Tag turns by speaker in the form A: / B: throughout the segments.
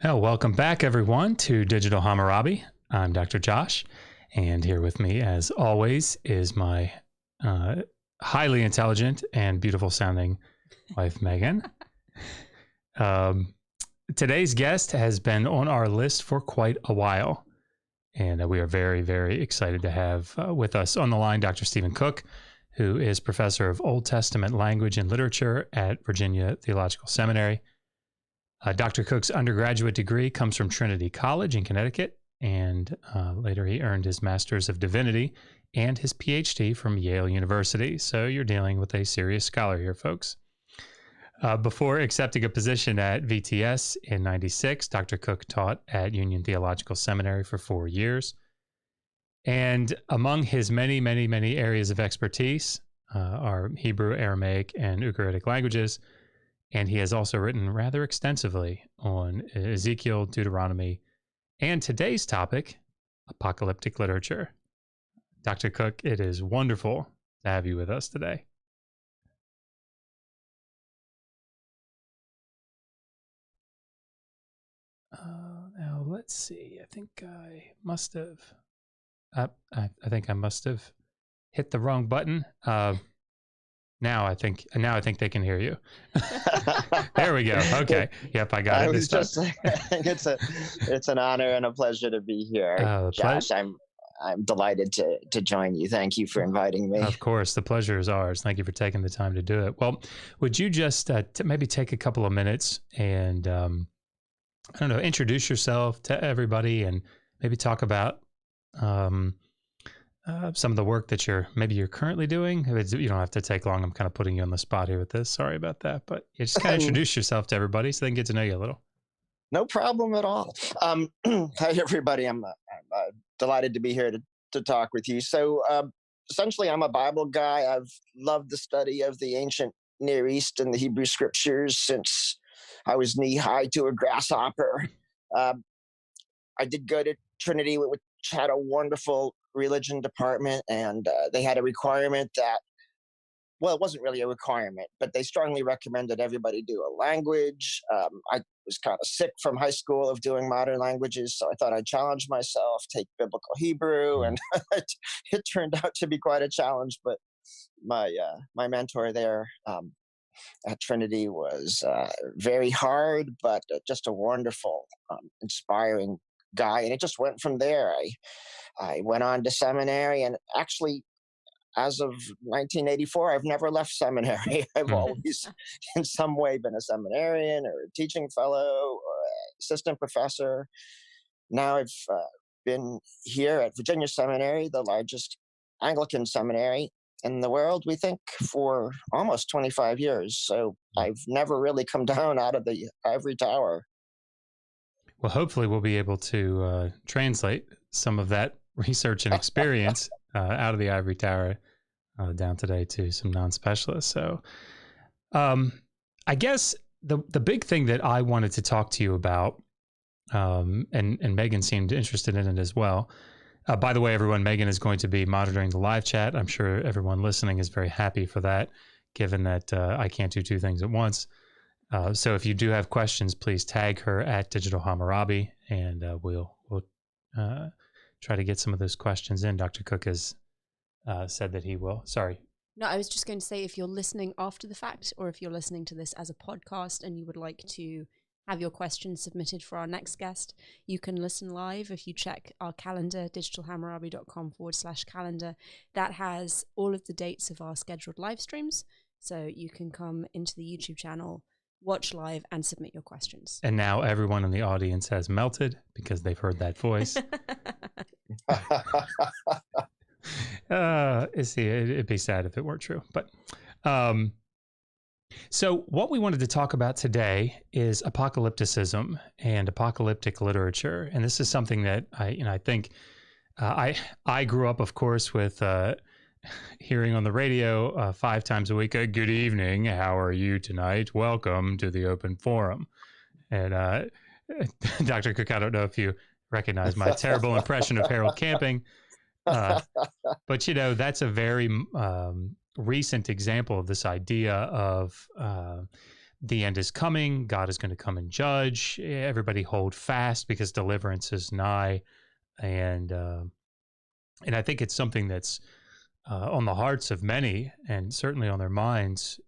A: Oh, welcome back, everyone, to Digital Hammurabi. I'm Dr. Josh, and here with me, as always, is my highly intelligent and beautiful sounding wife, Megan. Today's guest has been on our list for quite a while, and we are very, very excited to have with us on the line Dr. Stephen Cook, who is professor of Old Testament language and literature at Virginia Theological Seminary. Dr. Cook's undergraduate degree comes from Trinity College in Connecticut, and later he earned his Master's of Divinity and his PhD from Yale University. So you're dealing with a serious scholar here, folks. Before accepting a position at VTS in '96, Dr. Cook taught at Union Theological Seminary for 4 years. And among his many, many, many areas of expertise are Hebrew, Aramaic, and Ugaritic languages. And he has also written rather extensively on Ezekiel, Deuteronomy, and today's topic, apocalyptic literature. Dr. Cook, it is wonderful to have you with us today. Now let's see. I think I must have. I think I must have hit the wrong button. Now I think they can hear you. There we go. Okay. Yep, I got it.
B: I was just saying, it's an honor and a pleasure to be here, Josh. I'm delighted to join you. Thank you for inviting me.
A: Of course, the pleasure is ours. Thank you for taking the time to do it. Well, would you just maybe take a couple of minutes and I don't know, introduce yourself to everybody and maybe talk about some of the work that you're currently doing. You don't have to take long. I'm kind of putting you on the spot here with this. Sorry about that, but you just kind of introduce yourself to everybody so they can get to know you a little.
B: No problem at all. Hi, everybody. I'm delighted to be here to talk with you. So essentially, I'm a Bible guy. I've loved the study of the ancient Near East and the Hebrew scriptures since I was knee-high to a grasshopper. I did go to Trinity, which had a wonderful religion department, and they had a requirement that, well, it wasn't really a requirement, but they strongly recommended everybody do a language. I was kind of sick from high school of doing modern languages, so I thought I'd challenge myself, take biblical Hebrew, and it turned out to be quite a challenge. But my mentor there at Trinity was very hard, but just a wonderful, inspiring guy, and it just went from there. I went on to seminary, and actually, as of 1984, I've never left seminary. I've always, in some way, been a seminarian or a teaching fellow or assistant professor. Now I've been here at Virginia Seminary, the largest Anglican seminary in the world, we think, for almost 25 years. So I've never really come down out of the ivory tower.
A: Well, hopefully we'll be able to translate some of that research and experience out of the ivory tower down today to some non-specialists. So I guess the big thing that I wanted to talk to you about, and Megan seemed interested in it as well. By the way, everyone, Megan is going to be monitoring the live chat. I'm sure everyone listening is very happy for that, given that I can't do two things at once. So if you do have questions, please tag her at Digital Hammurabi, and we'll try to get some of those questions in. Dr. Cook has said that he will. Sorry.
C: No, I was just going to say, if you're listening after the fact, or if you're listening to this as a podcast and you would like to have your questions submitted for our next guest, you can listen live. If you check our calendar, digitalhammurabi.com/calendar, that has all of the dates of our scheduled live streams. So you can come into the YouTube channel, watch live, and submit your questions.
A: And now everyone in the audience has melted because they've heard that voice. It'd be sad if it weren't true. But so what we wanted to talk about today is apocalypticism and apocalyptic literature. And this is something that I think I grew up, of course, with hearing on the radio 5 times a week, good evening, how are you tonight? Welcome to the open forum. And Dr. Cook, I don't know if you recognize my terrible impression of Harold Camping, but that's a very recent example of this idea of the end is coming. God is going to come and judge. Everybody hold fast because deliverance is nigh. And I think it's something that's on the hearts of many, and certainly on their minds.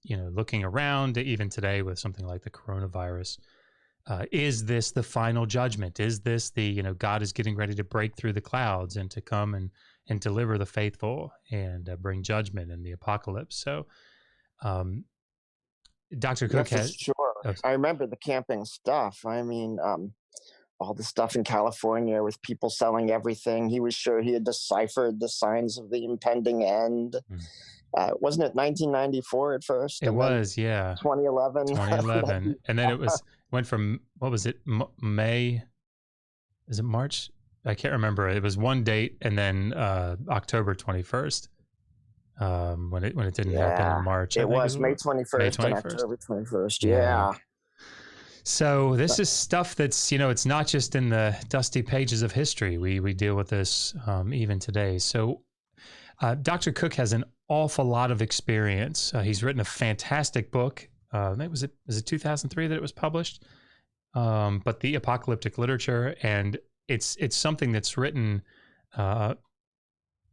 A: Looking around even today with something like the coronavirus, is this the final judgment? Is this the God is getting ready to break through the clouds and to come and deliver the faithful and bring judgment in the apocalypse? So, Dr. Cook
B: for
A: has.
B: sure.
A: Oh,
B: I remember the camping stuff. I mean, all the stuff in California with people selling everything. He was sure he had deciphered the signs of the impending end. Wasn't it 1994 at first?
A: It was, yeah.
B: 2011.
A: 2011. And then went from, what was it, May? Is it March? I can't remember. It was one date, and then October 21st. When it didn't happen in March.
B: It was May 21st and October 21st. Yeah.
A: So this is stuff that's, it's not just in the dusty pages of history. We deal with this even today. So Dr. Cook has an awful lot of experience. He's written a fantastic book. Was it 2003 that it was published? But the Apocalyptic Literature, and it's something that's written.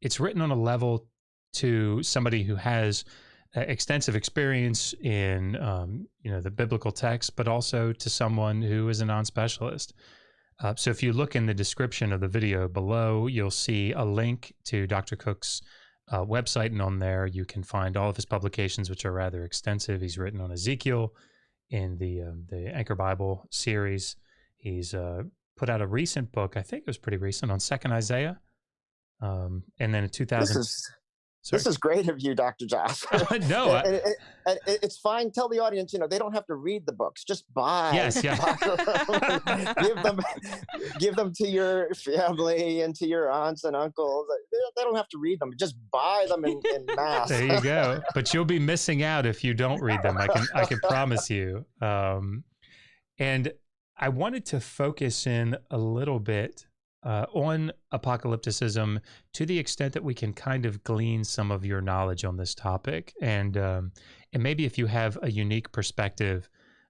A: It's written on a level to somebody who has extensive experience in the biblical text, but also to someone who is a non-specialist. So if you look in the description of the video below, you'll see a link to Dr. Cook's website, and on there you can find all of his publications, which are rather extensive. He's written on Ezekiel in the Anchor Bible series. He's put out a recent book, I think it was pretty recent, on 2nd Isaiah. And then in 2000.
B: This is great of you, Dr. Joss.
A: No,
B: it's fine. Tell the audience, they don't have to read the books. Just buy.
A: Yes, yeah.
B: give them to your family and to your aunts and uncles. They don't have to read them. Just buy them in mass.
A: There you go. But you'll be missing out if you don't read them. I can promise you. And I wanted to focus in a little bit on apocalypticism to the extent that we can kind of glean some of your knowledge on this topic, and maybe if you have a unique perspective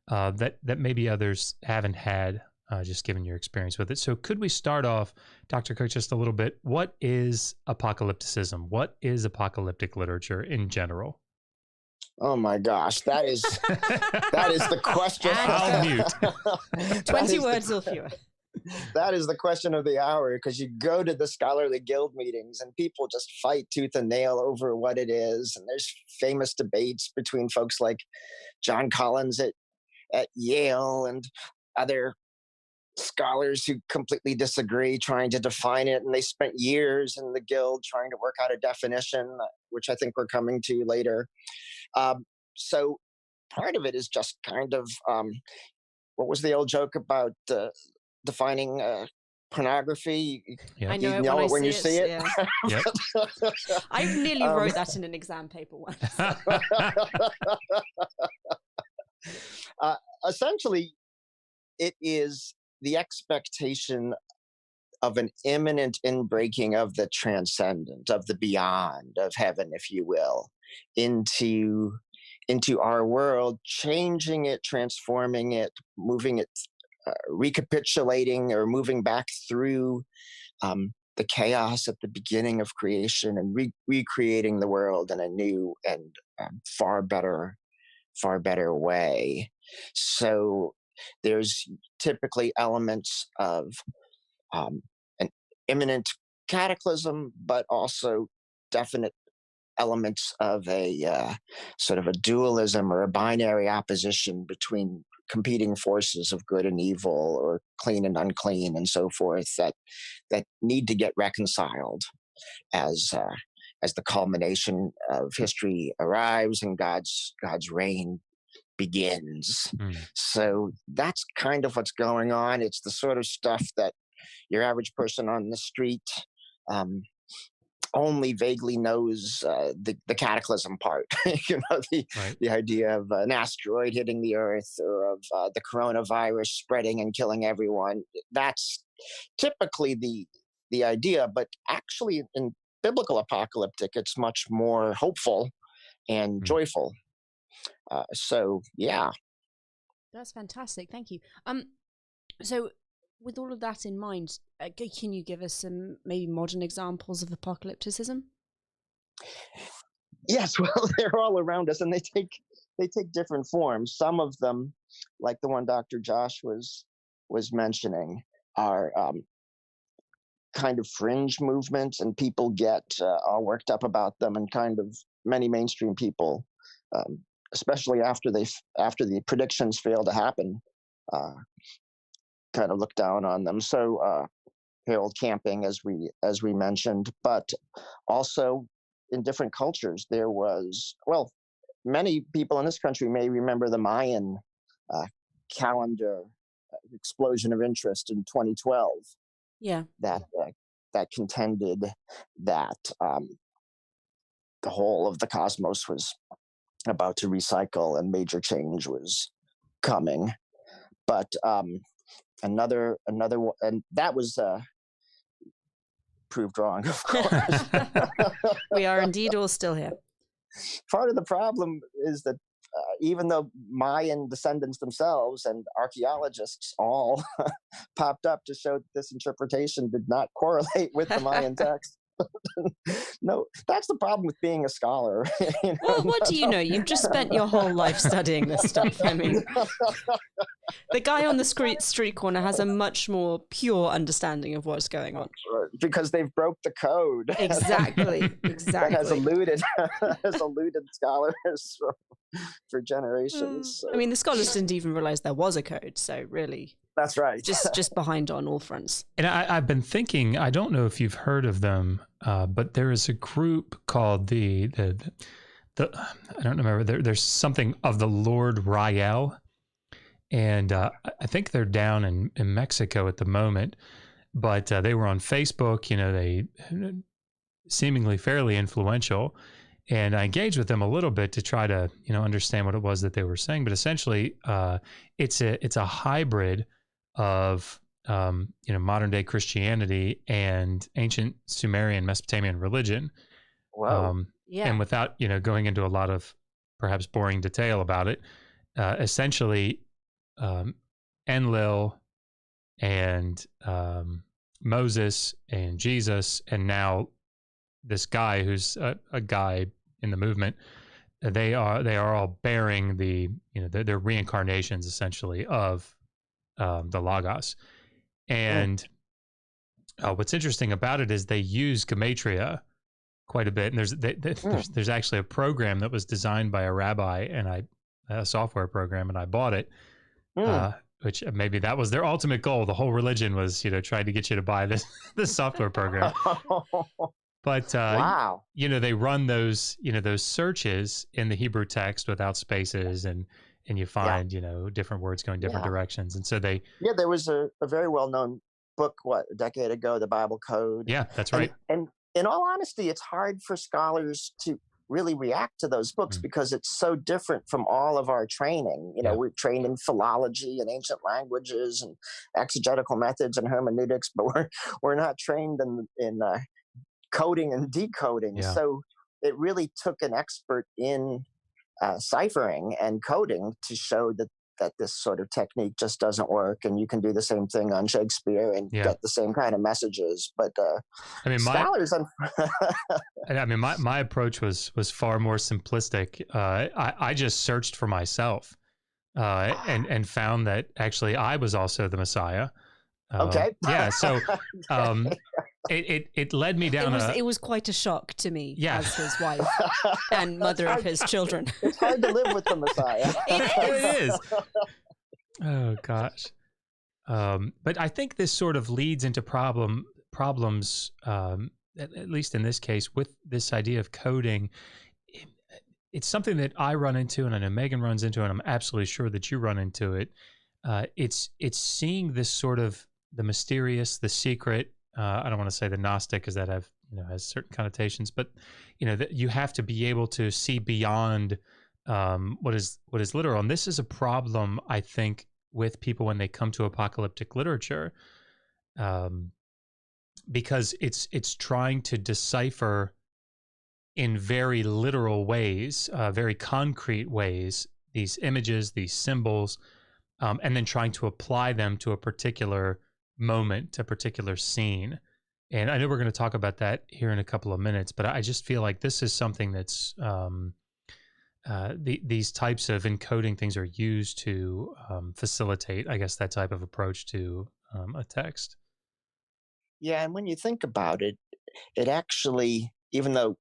A: that maybe others haven't had, just given your experience with it. So could we start off, Dr. Cook, just a little bit? What is apocalypticism? What is apocalyptic literature in general?
B: Oh my gosh, that is the question.
A: I'll mute.
C: 20 words or fewer.
B: That is the question of the hour, because you go to the scholarly guild meetings and people just fight tooth and nail over what it is. And there's famous debates between folks like John Collins at Yale and other scholars who completely disagree trying to define it. And they spent years in the guild trying to work out a definition, which I think we're coming to later. So part of it is just kind of, what was the old joke about defining pornography?
A: Yeah.
C: I know,
B: you know it when you see it.
C: Yeah.
A: Yep.
C: I nearly wrote that in an exam paper once.
B: Essentially, it is the expectation of an imminent inbreaking of the transcendent, of the beyond, of heaven, if you will, into our world, changing it, transforming it, moving it, recapitulating or moving back through the chaos at the beginning of creation and recreating the world in a new and far better way. So there's typically elements of an imminent cataclysm, but also definite elements of a sort of a dualism or a binary opposition between competing forces of good and evil, or clean and unclean, and so forth, that need to get reconciled as the culmination of history arrives and God's reign begins. So that's kind of what's going on. It's the sort of stuff that your average person on the street only vaguely knows the cataclysm part. The idea of an asteroid hitting the Earth, or of the coronavirus spreading and killing everyone. That's typically the idea, but actually in biblical apocalyptic, it's much more hopeful and joyful. So yeah.
C: That's fantastic. Thank you. So with all of that in mind, can you give us some maybe modern examples of apocalypticism?
B: Yes, well, they're all around us, and they take different forms. Some of them, like the one Dr. Josh was mentioning, are kind of fringe movements, and people get all worked up about them, and kind of many mainstream people, um, especially after the predictions fail to happen, uh, kind of look down on them. So Harold Camping, as we mentioned, but also in different cultures, there was, well, many people in this country may remember the Mayan uh, calendar explosion of interest in 2012.
C: Yeah.
B: That contended that the whole of the cosmos was about to recycle and major change was coming. But another one, and that was proved wrong, of course.
C: We are indeed all still here.
B: Part of the problem is that even though Mayan descendants themselves and archaeologists all popped up to show that this interpretation did not correlate with the Mayan text. No, that's the problem with being a scholar.
C: Well, what do you know? You've just spent your whole life studying this stuff. I mean, the guy on the street corner has a much more pure understanding of what's going on.
B: Because they've broke the code.
C: Exactly.
B: That has eluded scholars for generations. So.
C: I mean, the scholars didn't even realize there was a code. So really,
B: that's right.
C: Just behind on all fronts.
A: And I've been thinking, I don't know if you've heard of them, but there is a group called the I don't remember. There's something of the Lord Rael, and I think they're down in Mexico at the moment. But they were on Facebook. You know, they seemingly fairly influential, and I engaged with them a little bit to try to understand what it was that they were saying. But essentially, it's a hybrid of modern day Christianity and ancient Sumerian Mesopotamian religion.
B: Wow.
C: Yeah.
A: And without going into a lot of perhaps boring detail about it, essentially Enlil and Moses and Jesus, and now this guy who's a guy in the movement, they are all bearing they're reincarnations essentially of the Logos. And what's interesting about it is they use gematria quite a bit, and there's actually a program that was designed by a rabbi, and a software program, and I bought it. Which maybe that was their ultimate goal. The whole religion was, trying to get you to buy this software program. But
B: wow,
A: they run those searches in the Hebrew text without spaces, and you find different words going different directions, and so there
B: was a very well known book a decade ago, the Bible Code.
A: Yeah, that's right.
B: And in all honesty, it's hard for scholars to really react to those books because it's so different from all of our training. We're trained in philology and ancient languages and exegetical methods and hermeneutics, but we're not trained in coding and decoding.
A: Yeah.
B: So it really took an expert in ciphering and coding to show that this sort of technique just doesn't work, and you can do the same thing on Shakespeare and get the same kind of messages. But
A: I mean,
B: scholars,
A: my approach was far more simplistic. I just searched for myself, and found that actually I was also the Messiah.
B: Okay.
A: Yeah. So, it led me down.
C: It was quite a shock to me as his wife and mother of his children.
B: It's hard to live with the Messiah.
A: It is. Oh gosh. But I think this sort of leads into problems, at least in this case, with this idea of coding. It's something that I run into, and I know Megan runs into, and I'm absolutely sure that you run into it. It's seeing this sort of the mysterious, the secret. I don't want to say the Gnostic, because that has certain connotations, but that you have to be able to see beyond what is literal. And this is a problem, I think, with people when they come to apocalyptic literature, because it's trying to decipher in very literal ways, very concrete ways, these images, these symbols, and then trying to apply them to a particular moment, a particular scene. And I know we're going to talk about that here in a couple of minutes, but I just feel like this is something that's these types of encoding things are used to facilitate, I guess, that type of approach to a text.
B: Yeah, and when you think about it, it actually, even though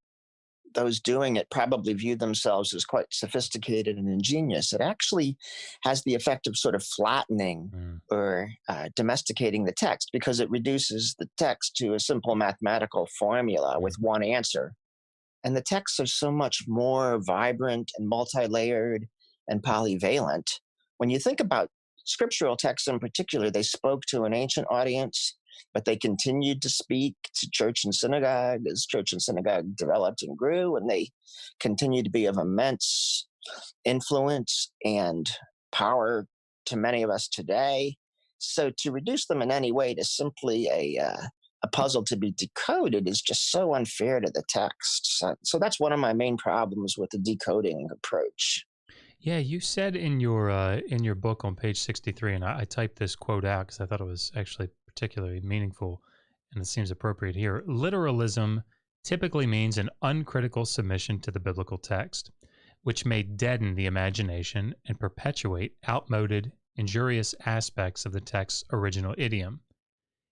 B: those doing it probably view themselves as quite sophisticated and ingenious, it actually has the effect of sort of flattening
A: Mm.
B: or domesticating the text, because it reduces the text to a simple mathematical formula with one answer. And the texts are so much more vibrant and multi-layered and polyvalent. When you think about scriptural texts in particular, they spoke to an ancient audience, but they continued to speak to church and synagogue as church and synagogue developed and grew, and they continued to be of immense influence and power to many of us today. So to reduce them in any way to simply a puzzle to be decoded is just so unfair to the text. So that's one of my main problems with the decoding approach.
A: Yeah, you said in your book on page 63, and I typed this quote out because I thought it was actually particularly meaningful, and it seems appropriate here. Literalism typically means an uncritical submission to the biblical text, which may deaden the imagination and perpetuate outmoded, injurious aspects of the text's original idiom.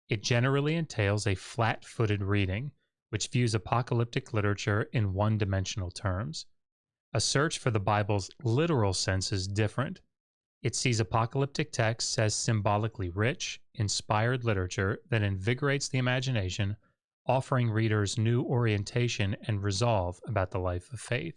A: It generally entails a flat-footed reading, which views apocalyptic literature in one-dimensional terms. A search for the Bible's literal sense is different. It sees apocalyptic texts as symbolically rich, inspired literature that invigorates the imagination, offering readers new orientation and resolve about the life of faith.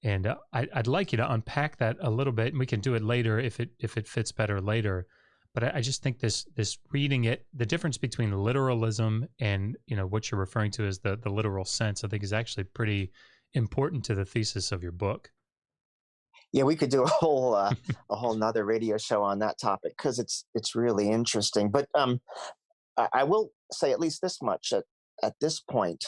A: And I'd like you to unpack that a little bit, and we can do it later if it fits better later. But I just think this reading it, the difference between literalism and what you're referring to as the literal sense, I think is actually pretty important to the thesis of your book.
B: Yeah, we could do a whole nother radio show on that topic, because it's really interesting. But I will say at least this much at this point,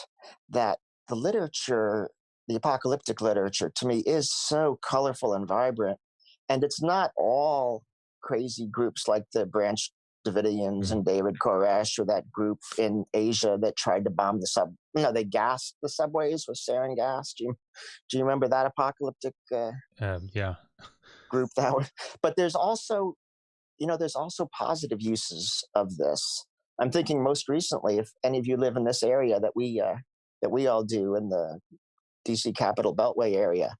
B: that the literature, the apocalyptic literature, to me is so colorful and vibrant, and it's not all crazy groups like the Branch Davidians and David Koresh, or that group in Asia that tried to bomb they gassed the subways with sarin gas. Do you remember that apocalyptic
A: Yeah.
B: group that was? But there's also positive uses of this. I'm thinking most recently, if any of you live in this area that we all do in the DC Capital Beltway area,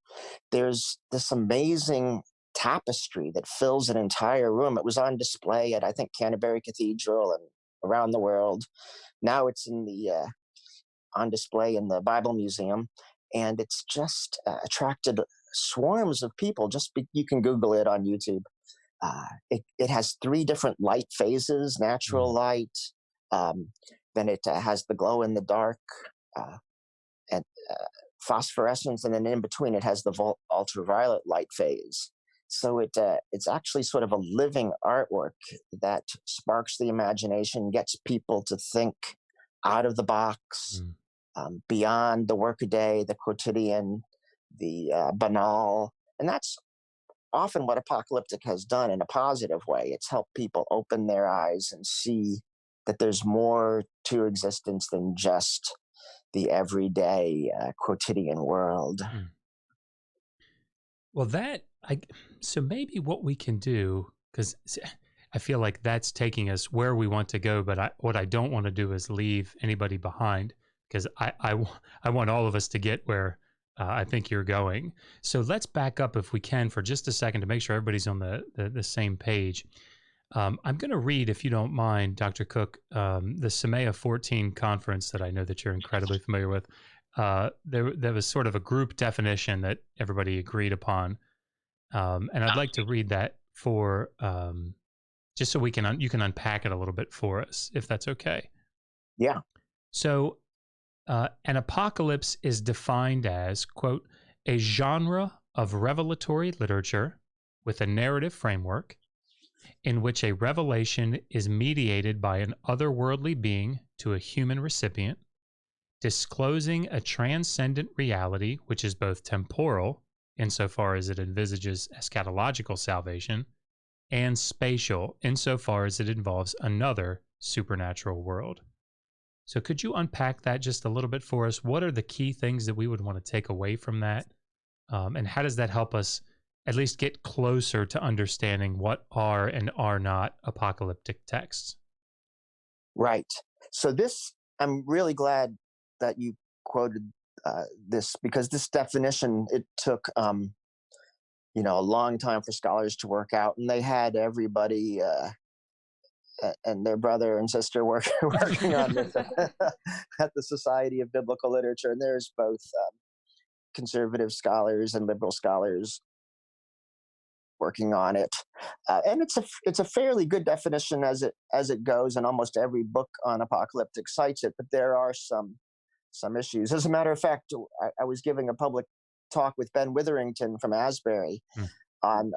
B: there's this amazing tapestry that fills an entire room. It was on display at, I think, Canterbury Cathedral and around the world. Now it's on display in the Bible Museum, and it's just attracted swarms of people. You can Google it on YouTube. It has 3 different light phases: natural light, then it has the glow in the dark, and phosphorescence, and then in between it has the ultraviolet light phase. So it's actually sort of a living artwork that sparks the imagination, gets people to think out of the box, beyond the workaday, the quotidian, the banal. And that's often what apocalyptic has done in a positive way. It's helped people open their eyes and see that there's more to existence than just the everyday quotidian world.
A: Well, so maybe what we can do, because I feel like that's taking us where we want to go, but what I don't want to do is leave anybody behind, because I want all of us to get where I think you're going. So let's back up, if we can, for just a second to make sure everybody's on the same page. I'm going to read, if you don't mind, Dr. Cook, the Sumerian 14 conference that I know that you're incredibly familiar with. There was sort of a group definition that everybody agreed upon. And I'd like to read that for just so you can unpack it a little bit for us, if that's okay.
B: Yeah.
A: So an apocalypse is defined as, quote, a genre of revelatory literature with a narrative framework in which a revelation is mediated by an otherworldly being to a human recipient, disclosing a transcendent reality, which is both temporal, insofar as it envisages eschatological salvation, and spatial, insofar as it involves another supernatural world. So could you unpack that just a little bit for us? What are the key things that we would want to take away from that? And how does that help us at least get closer to understanding what are and are not apocalyptic texts?
B: Right. So this, I'm really glad that you quoted this, because this definition, it took a long time for scholars to work out, and they had everybody and their brother and sister working on this at the Society of Biblical Literature. And there's both conservative scholars and liberal scholars working on it, and it's a fairly good definition as it goes, and almost every book on apocalyptic cites it. But there are some issues. As a matter of fact, I was giving a public talk with Ben Witherington from Asbury on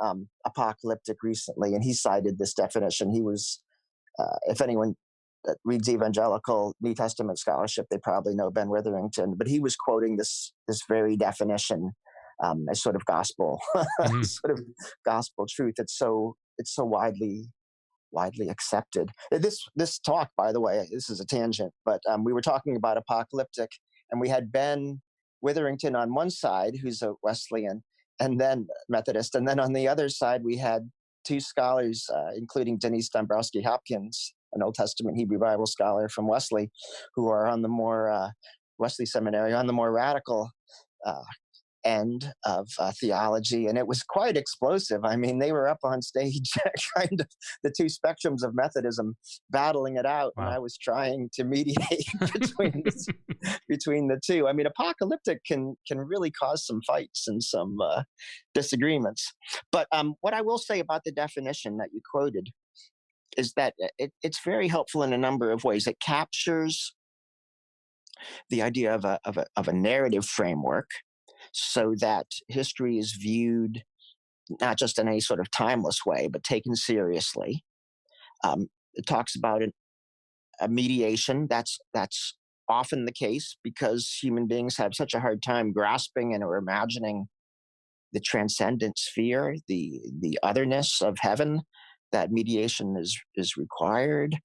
B: apocalyptic recently, and he cited this definition. He was, if anyone that reads evangelical New Testament scholarship, they probably know Ben Witherington, but he was quoting this very definition as sort of gospel, sort of gospel truth. It's so widely accepted. This talk, by the way, this is a tangent, but we were talking about apocalyptic, and we had Ben Witherington on one side, who's a Wesleyan and then Methodist, and then on the other side we had two scholars, including Denise Dombrowski Hopkins, an Old Testament Hebrew Bible scholar from Wesley, who are on the more Wesley Seminary, on the more radical end of theology, and it was quite explosive. I mean, they were up on stage, kind of the two spectrums of Methodism, battling it out, wow. And I was trying to mediate between the two. I mean, apocalyptic can really cause some fights and some disagreements. But what I will say about the definition that you quoted is that it's very helpful in a number of ways. It captures the idea of a narrative framework, so that history is viewed not just in any sort of timeless way, but taken seriously. It talks about a mediation. That's often the case because human beings have such a hard time grasping and or imagining the transcendent sphere, the otherness of heaven, that mediation is required.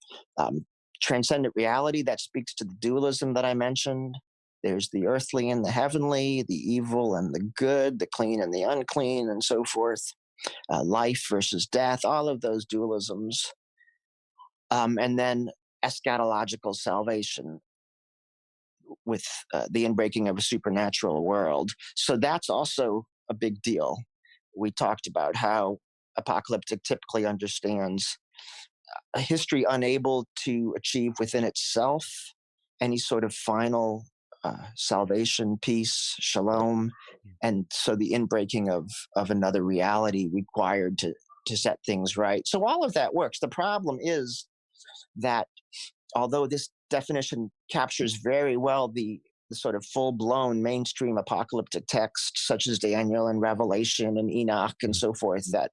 B: Transcendent reality, that speaks to the dualism that I mentioned. There's the earthly and the heavenly, the evil and the good, the clean and the unclean, and so forth. Life versus death, all of those dualisms. And then eschatological salvation with the inbreaking of a supernatural world. So that's also a big deal. We talked about how apocalyptic typically understands a history unable to achieve within itself any sort of final salvation, peace, shalom, and so the inbreaking of another reality required to set things right. So all of that works. The problem is that although this definition captures very well the sort of full-blown mainstream apocalyptic texts such as Daniel and Revelation and Enoch and so forth that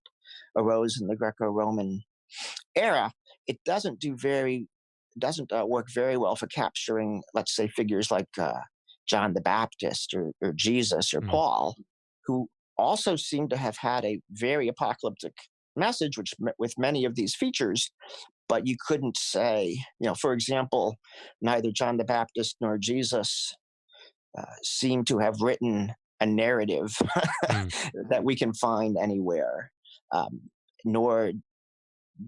B: arose in the Greco-Roman era, it doesn't work very well for capturing, let's say, figures like John the Baptist or Jesus or Paul, who also seem to have had a very apocalyptic message, which with many of these features, but you couldn't say, for example, neither John the Baptist nor Jesus seem to have written a narrative that we can find anywhere, nor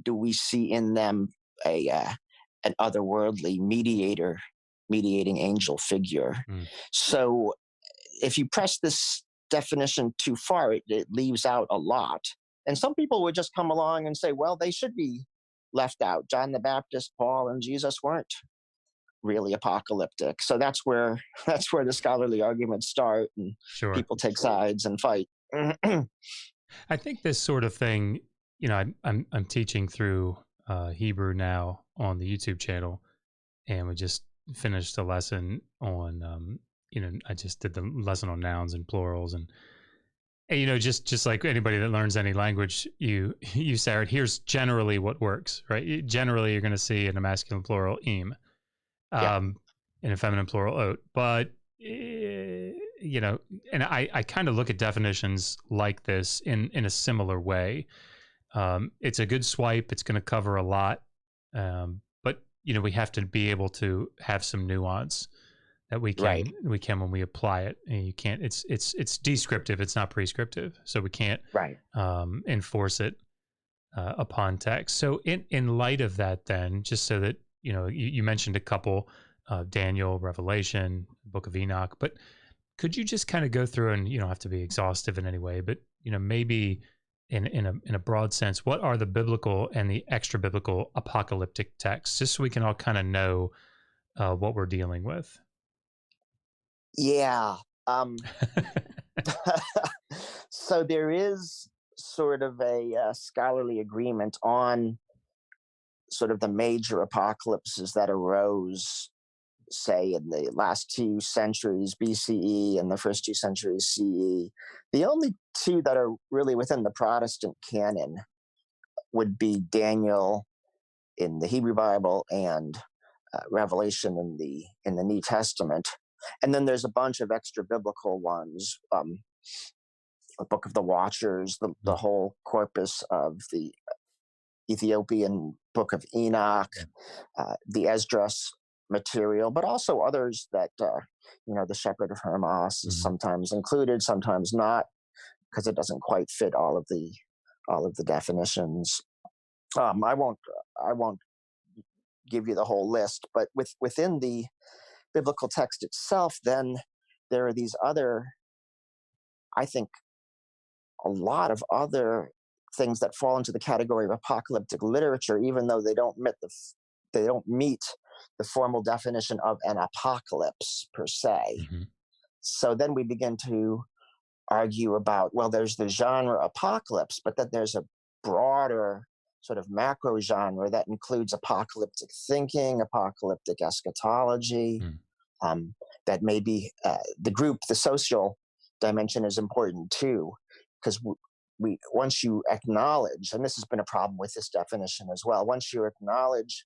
B: do we see in them an otherworldly mediating angel figure. So if you press this definition too far, it leaves out a lot. And some people would just come along and say, well, they should be left out. John the Baptist, Paul, and Jesus weren't really apocalyptic. So that's where the scholarly arguments start, and people take sides and fight.
A: I think this sort of thing, I'm teaching through Hebrew now on the YouTube channel, and we just finished a lesson on, I just did the lesson on nouns and plurals, and just like anybody that learns any language, you say, here's generally what works, right? Generally, you're going to see in a masculine plural, im. in a feminine plural oat. But, you know, and I kind of look at definitions like this in a similar way. It's a good swipe. It's going to cover a lot. But, you know, we have to be able to have some nuance that we can when we apply it. And you can't, it's descriptive. It's not prescriptive. So we can't enforce it upon text. So in light of that, then, just so that, you know, you mentioned a couple, Daniel, Revelation, Book of Enoch, but could you just kind of go through, and you don't have to be exhaustive in any way, but, you know, maybe in a broad sense, what are the biblical and the extra biblical apocalyptic texts, just so we can all kind of know what we're dealing with?
B: Yeah. So there is sort of a scholarly agreement on sort of the major apocalypses that arose, say, in the last 2 centuries BCE and the first 2 centuries CE. The only 2 that are really within the Protestant canon would be Daniel in the Hebrew Bible and Revelation in the New Testament. And then there's a bunch of extra biblical ones, the Book of the Watchers, the whole corpus of the Ethiopian Book of Enoch, the Esdras material, but also others that, you know, the Shepherd of Hermas is sometimes included, sometimes not, because it doesn't quite fit all of the definitions. I won't give you the whole list, but within the biblical text itself, then there are these other, I think, a lot of other things that fall into the category of apocalyptic literature, even though they don't meet the formal definition of an apocalypse per se. So then we begin to argue about, well, there's the genre apocalypse, but then there's a broader sort of macro genre that includes apocalyptic thinking, apocalyptic eschatology. That maybe the social dimension is important too, because we once you acknowledge, and this has been a problem with this definition as well, once you acknowledge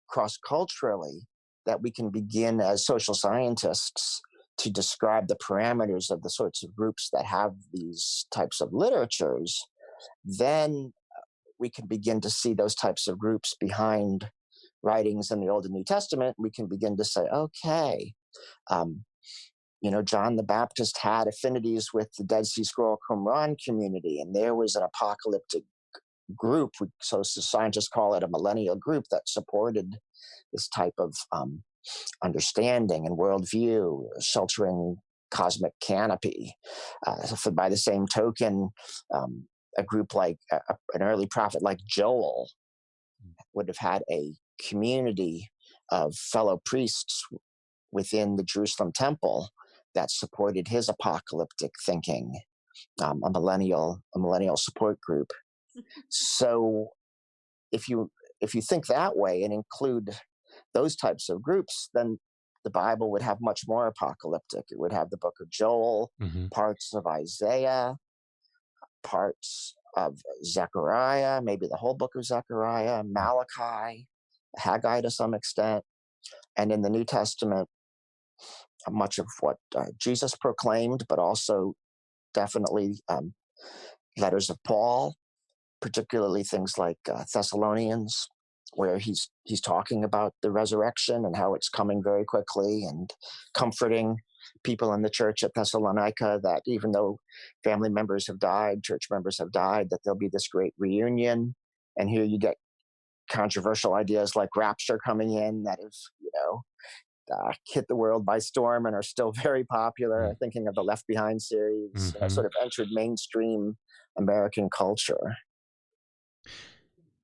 B: cross-culturally that we can begin as social scientists to describe the parameters of the sorts of groups that have these types of literatures, then we can begin to see those types of groups behind writings in the Old and New Testament. We can begin to say, okay, you know, John the Baptist had affinities with the Dead Sea Scroll Qumran community, and there was an apocalyptic group, so scientists call it a millennial group, that supported this type of understanding and worldview, sheltering cosmic canopy. By the same token, a group like an early prophet like Joel would have had a community of fellow priests within the Jerusalem temple that supported his apocalyptic thinking, a millennial support group. So if you think that way and include those types of groups, then the Bible would have much more apocalyptic. It would have the book of Joel, parts of Isaiah, parts of Zechariah, maybe the whole book of Zechariah, Malachi, Haggai to some extent, and in the New Testament, much of what Jesus proclaimed, but also definitely letters of Paul, particularly things like Thessalonians, where he's talking about the resurrection and how it's coming very quickly, and comforting people in the church at Thessalonica that even though family members have died, church members have died, that there'll be this great reunion. And here you get controversial ideas like rapture coming in that have, you know, hit the world by storm and are still very popular. Thinking of the Left Behind series, you know, sort of entered mainstream American culture.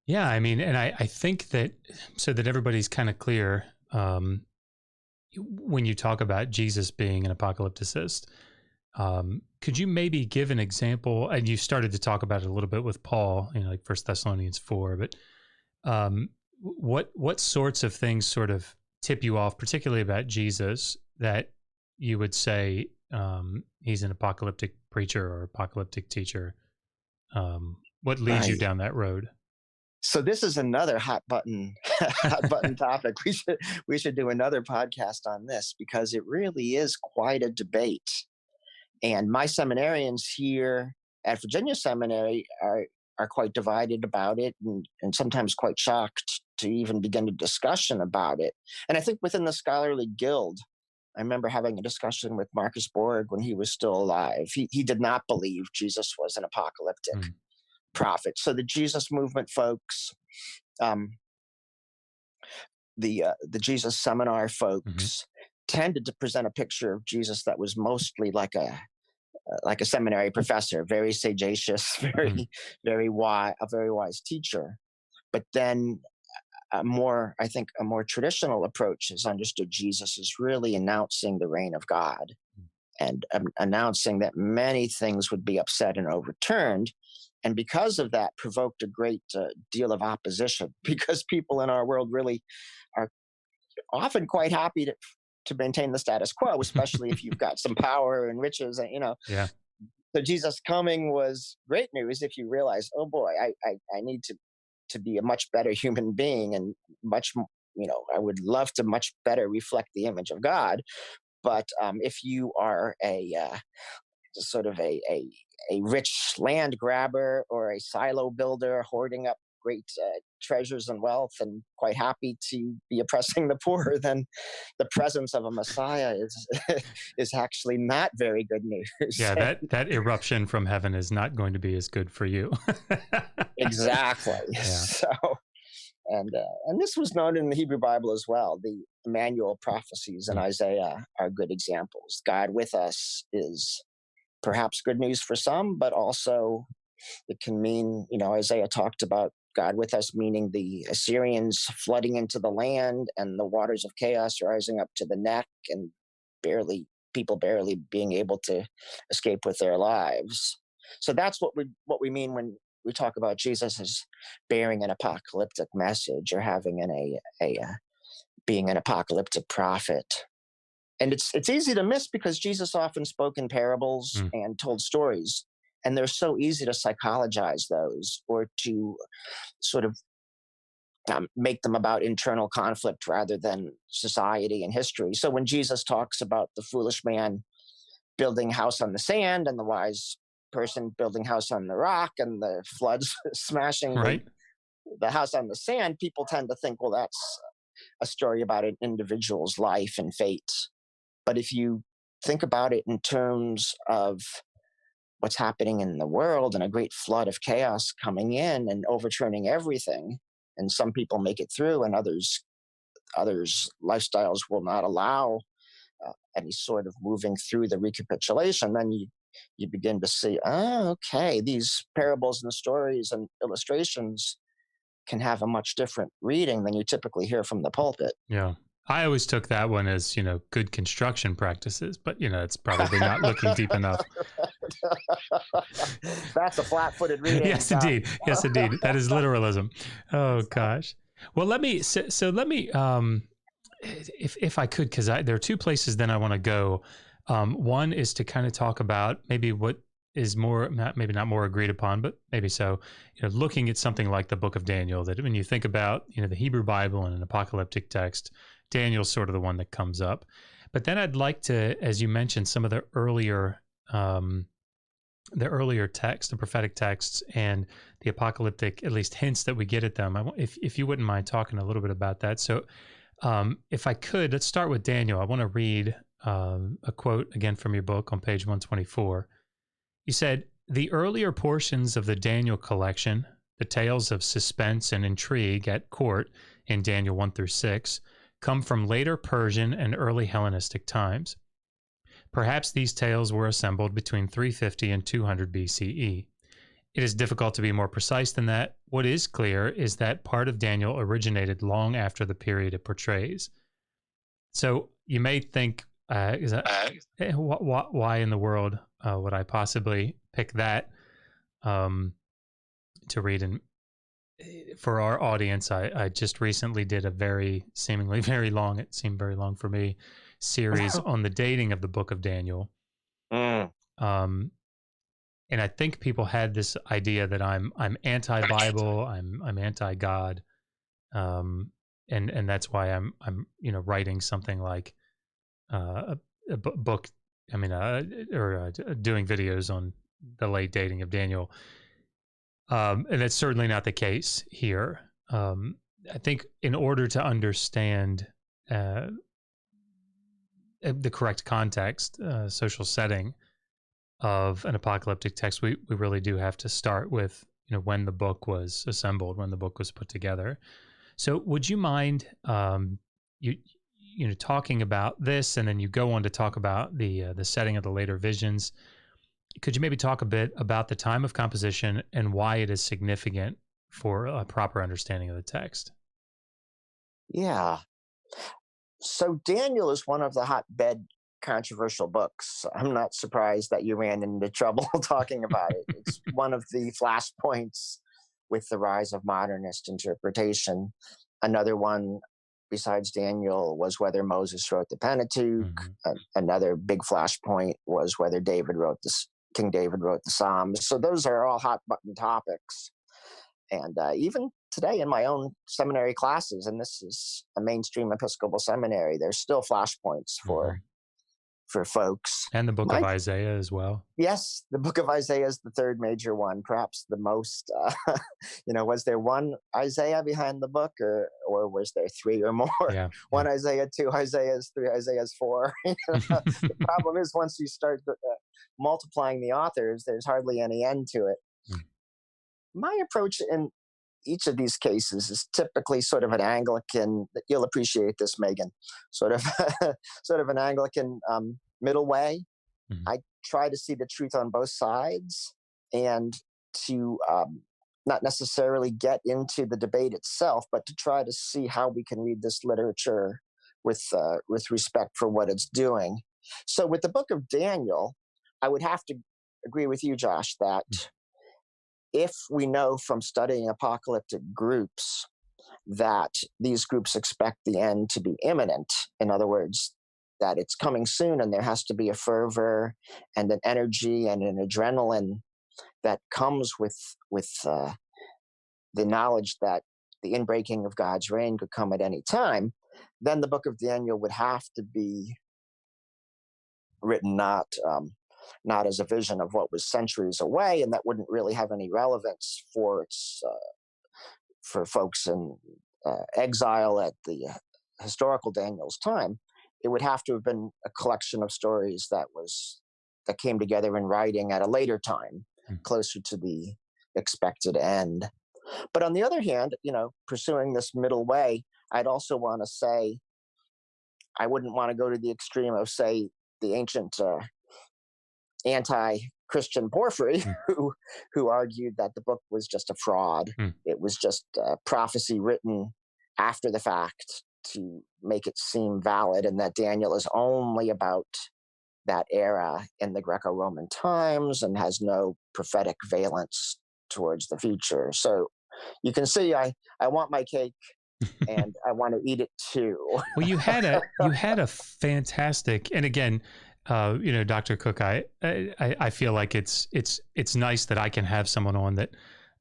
A: Yeah, I mean, and I think that, so that everybody's kind of clear, when you talk about Jesus being an apocalypticist, could you maybe give an example? And you started to talk about it a little bit with Paul, you know, like 1 Thessalonians 4, but what sorts of things sort of tip you off, particularly about Jesus, that you would say he's an apocalyptic preacher or apocalyptic teacher? What leads you down that road?
B: So this is another hot button hot button topic. We should do another podcast on this because it really is quite a debate. And my seminarians here at Virginia Seminary are quite divided about it, and sometimes quite shocked to even begin a discussion about it. And I think within the scholarly guild, I remember having a discussion with Marcus Borg when he was still alive. He did not believe Jesus was an apocalyptic prophet. So the Jesus movement folks, the Jesus seminar folks, tended to present a picture of Jesus that was mostly like a seminary professor, very sagacious, very wise, a very wise teacher. But then a more traditional approach has understood Jesus as really announcing the reign of God and announcing that many things would be upset and overturned. And because of that, provoked a great deal of opposition, because people in our world really are often quite happy to maintain the status quo, especially if you've got some power and riches, and
A: Yeah.
B: So Jesus coming was great news if you realize, oh boy, I need to be a much better human being, and much, I would love to much better reflect the image of God. But if you are a sort of a rich land grabber or a silo builder hoarding up great treasures and wealth and quite happy to be oppressing the poor, then the presence of a Messiah is actually not very good news.
A: Yeah, that eruption from heaven is not going to be as good for you.
B: Exactly.
A: Yeah.
B: So, and this was known in the Hebrew Bible as well. The Emmanuel prophecies in Isaiah are good examples. God with us is perhaps good news for some, but also it can mean, Isaiah talked about God with us, meaning the Assyrians flooding into the land and the waters of chaos rising up to the neck, and people barely being able to escape with their lives. So that's what we mean when we talk about Jesus as bearing an apocalyptic message or having being an apocalyptic prophet. And it's easy to miss because Jesus often spoke in parables and told stories. And they're so easy to psychologize those, or to sort of make them about internal conflict rather than society and history. So when Jesus talks about the foolish man building a house on the sand and the wise person building a house on the rock and the floods smashing the house on the sand, people tend to think, well, that's a story about an individual's life and fate. But if you think about it in terms of what's happening in the world and a great flood of chaos coming in and overturning everything, and some people make it through and others lifestyles will not allow any sort of moving through the recapitulation, then you begin to see, okay, these parables and stories and illustrations can have a much different reading than you typically hear from the pulpit.
A: Yeah. I always took that one as, good construction practices, but, it's probably not looking deep enough.
B: That's a flat-footed reading.
A: Yes, indeed. Yes, indeed. That is literalism. Oh, gosh. Well, let me, if I could, because there are two places then I want to go. One is to kind of talk about maybe what is maybe not more agreed upon, but maybe so, looking at something like the book of Daniel, that when you think about, the Hebrew Bible and an apocalyptic text, Daniel's sort of the one that comes up. But then I'd like to, as you mentioned, some of the earlier texts, the prophetic texts, and the apocalyptic, at least hints that we get at them. If you wouldn't mind talking a little bit about that. So if I could, let's start with Daniel. I want to read a quote again from your book on page 124. You said, "The earlier portions of the Daniel collection, the tales of suspense and intrigue at court in Daniel 1-6, come from later Persian and early Hellenistic times. Perhaps these tales were assembled between 350 and 200 BCE. It is difficult to be more precise than that. What is clear is that part of Daniel originated long after the period it portrays." So you may think, why in the world would I possibly pick that to read? And for our audience, I just recently did a seemingly very long, it seemed very long for me, series on the dating of the book of Daniel. And I think people had this idea that I'm anti-Bible, I'm anti-God, and that's why I'm writing something like a book. I mean, doing videos on the late dating of Daniel, and that's certainly not the case here. I think in order to understand the correct context, social setting of an apocalyptic text, we really do have to start with when the book was assembled, when the book was put together. So, would you mind talking about this, and then you go on to talk about the setting of the later visions? Could you maybe talk a bit about the time of composition and why it is significant for a proper understanding of the text?
B: Yeah. So Daniel is one of the hotbed controversial books. I'm not surprised that you ran into trouble talking about it. It's one of the flashpoints with the rise of modernist interpretation. Another one besides Daniel was whether Moses wrote the Pentateuch. Another big flashpoint was whether King David wrote the Psalms. So those are all hot button topics. And even today in my own seminary classes, and this is a mainstream Episcopal seminary, there's still flashpoints for folks.
A: And the book of Isaiah as well.
B: Yes, the book of Isaiah is the third major one, perhaps the most. Was there one Isaiah behind the book, or was there three or more?
A: Yeah,
B: one Isaiah, two Isaiahs, three Isaiahs, four. The problem is once you start multiplying the authors, there's hardly any end to it. My approach in each of these cases is typically sort of an Anglican. You'll appreciate this, Megan. Sort of an Anglican middle way. I try to see the truth on both sides, and to not necessarily get into the debate itself, but to try to see how we can read this literature with respect for what it's doing. So, with the Book of Daniel, I would have to agree with you, Josh, that if we know from studying apocalyptic groups that these groups expect the end to be imminent, in other words, that it's coming soon and there has to be a fervor and an energy and an adrenaline that comes with the knowledge that the inbreaking of God's reign could come at any time, then the Book of Daniel would have to be written not as a vision of what was centuries away, and that wouldn't really have any relevance for folks in exile at the historical Daniel's time. It would have to have been a collection of stories that came together in writing at a later time, closer to the expected end. But on the other hand, pursuing this middle way, I'd also want to say I wouldn't want to go to the extreme of, say, the ancient anti-Christian Porphyry, who argued that the book was just a fraud. It was just prophecy written after the fact to make it seem valid, and that Daniel is only about that era in the Greco-Roman times and has no prophetic valence towards the future. So you can see I want my cake and I want to eat it too.
A: Well, you had a fantastic, and again, Dr. Cook, I feel like it's nice that I can have someone on that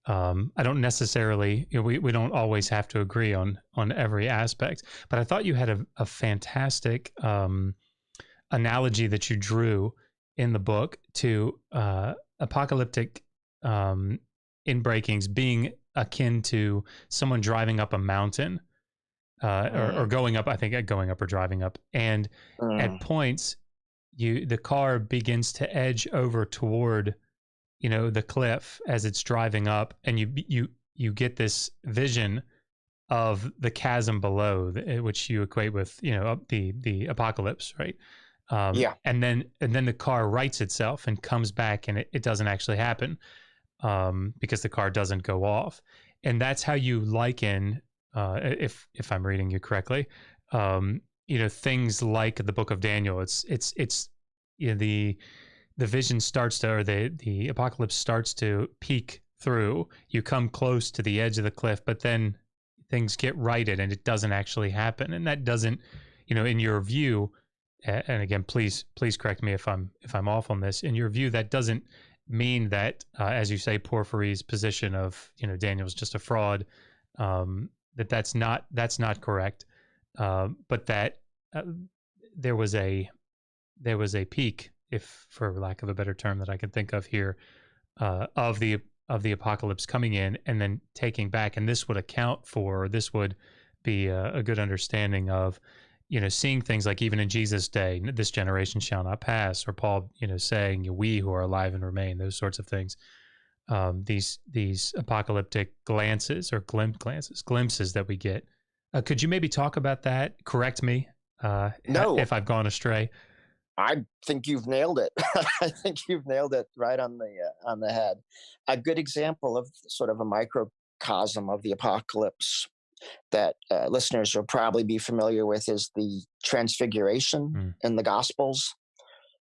A: I don't necessarily, we don't always have to agree on every aspect, but I thought you had a fantastic analogy that you drew in the book to apocalyptic inbreakings being akin to someone driving up a mountain or going up, I think going up or driving up. And at points, the car begins to edge over toward, the cliff as it's driving up, and you get this vision of the chasm below, which you equate with, the apocalypse, right? And then the car rights itself and comes back, and it doesn't actually happen because the car doesn't go off. And that's how you liken, if I'm reading you correctly, things like the Book of Daniel. It's the vision starts to, or the apocalypse starts to peek through. You come close to the edge of the cliff, but then things get righted and it doesn't actually happen. And that doesn't, in your view, and again, please correct me if I'm off on this. In your view, that doesn't mean that, as you say, Porphyry's position of, Daniel's just a fraud, that's not correct, but that there was a peak, if for lack of a better term that I can think of here, of the apocalypse coming in and then taking back, and this would be a good understanding of, seeing things like, even in Jesus' day, this generation shall not pass, or Paul, saying, we who are alive and remain, those sorts of things. These apocalyptic glances or glimpses that we get. Could you maybe talk about that? Correct me
B: No,
A: if I've gone astray.
B: I think you've nailed it. I think you've nailed it right on the head. A good example of sort of a microcosm of the apocalypse that listeners will probably be familiar with is the transfiguration in the Gospels,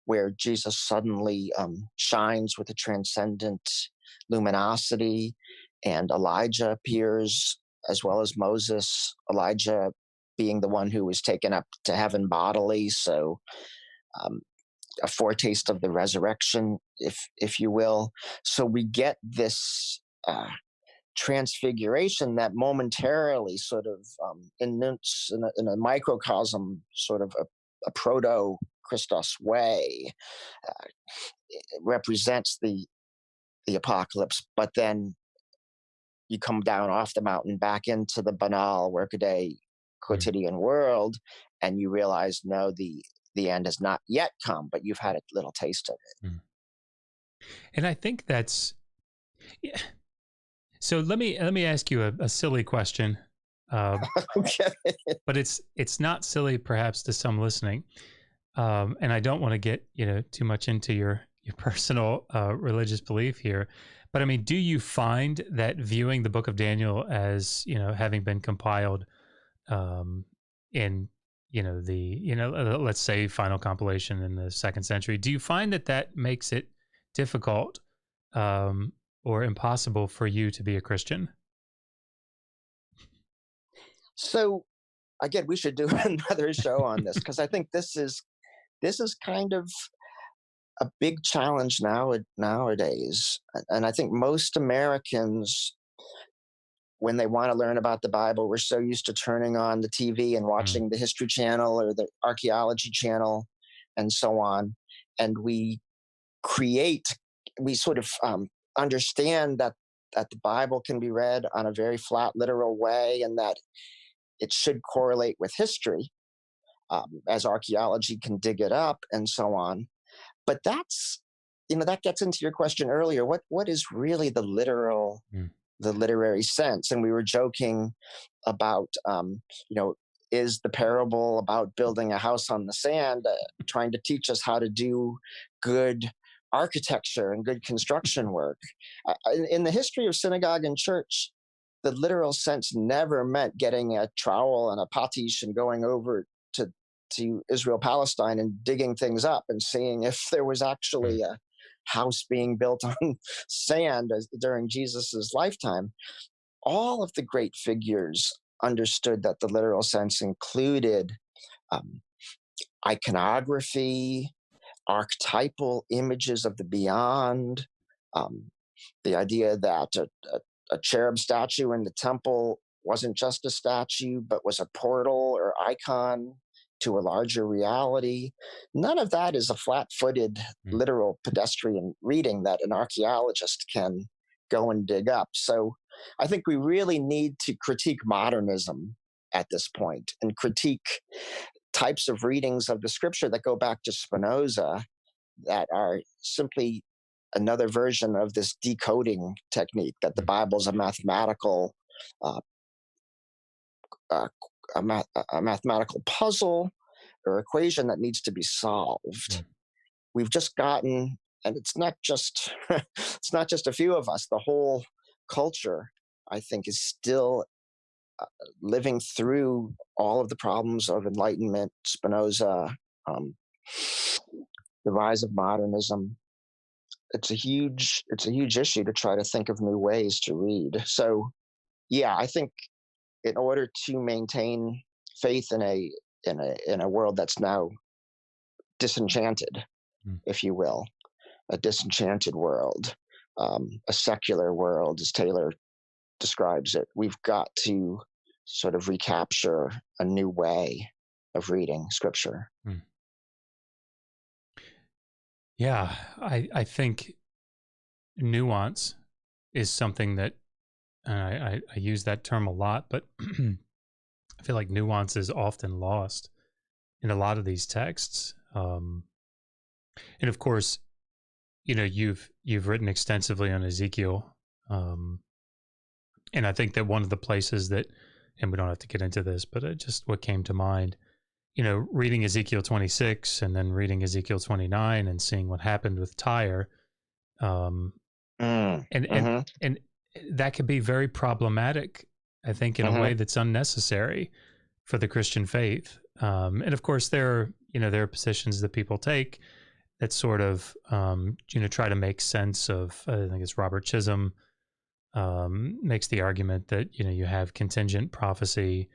B: where Jesus suddenly shines with a transcendent luminosity, and Elijah appears, as well as Moses. Elijah being the one who was taken up to heaven bodily, so a foretaste of the resurrection, if you will. So we get this transfiguration that momentarily sort of inunts in a microcosm, sort of a proto-Christos way, it represents the apocalypse. But then you come down off the mountain back into the banal, workaday, quotidian world, and you realize, no, the end has not yet come, but you've had a little taste of it.
A: And I think that's, yeah. So let me ask you a silly question.
B: Okay.
A: But it's not silly perhaps to some listening. And I don't want to get, too much into your personal religious belief here. But I mean, do you find that viewing the book of Daniel as, having been compiled in, let's say final compilation in the 2nd century, do you find that makes it difficult or impossible for you to be a Christian?
B: So again, we should do another show on this, because I think this is kind of a big challenge nowadays. And I think most Americans, when they want to learn about the Bible, we're so used to turning on the TV and watching the History Channel or the Archaeology Channel and so on. And we sort of understand that the Bible can be read on a very flat, literal way, and that it should correlate with history, as archaeology can dig it up and so on. But that's, that gets into your question earlier. What is really the literary sense? And we were joking about, is the parable about building a house on the sand trying to teach us how to do good architecture and good construction work? In the history of synagogue and church, the literal sense never meant getting a trowel and a patish and going over to Israel, Palestine, and digging things up and seeing if there was actually a house being built on sand during Jesus's lifetime. All of the great figures understood that the literal sense included iconography, archetypal images of the beyond, the idea that a cherub statue in the temple wasn't just a statue, but was a portal or icon to a larger reality. None of that is a flat-footed, literal pedestrian reading that an archaeologist can go and dig up. So I think we really need to critique modernism at this point and critique types of readings of the scripture that go back to Spinoza, that are simply another version of this decoding technique, that the Bible's a mathematical mathematical puzzle or equation that needs to be solved. We've just gotten, and it's not just a few of us, the whole culture, I think, is still living through all of the problems of Enlightenment, Spinoza, the rise of modernism. It's a huge issue to try to think of new ways to read. So, yeah, I think in order to maintain faith in a world that's now disenchanted, if you will, a disenchanted world, a secular world, as Taylor describes it. We've got to sort of recapture a new way of reading Scripture.
A: Yeah, I think nuance is something that I use that term a lot, but I feel like nuance is often lost in a lot of these texts. And of course, you know, you've written extensively on Ezekiel, and I think that one of the places that, and we don't have to get into this, but just what came to mind, you know, reading Ezekiel 26 and then reading Ezekiel 29 and seeing what happened with Tyre, and that could be very problematic, I think, in a way that's unnecessary for the Christian faith. And of course, there are positions that people take that sort of, try to make sense of, I think it's Robert Chisholm, makes the argument that, you have contingent prophecy.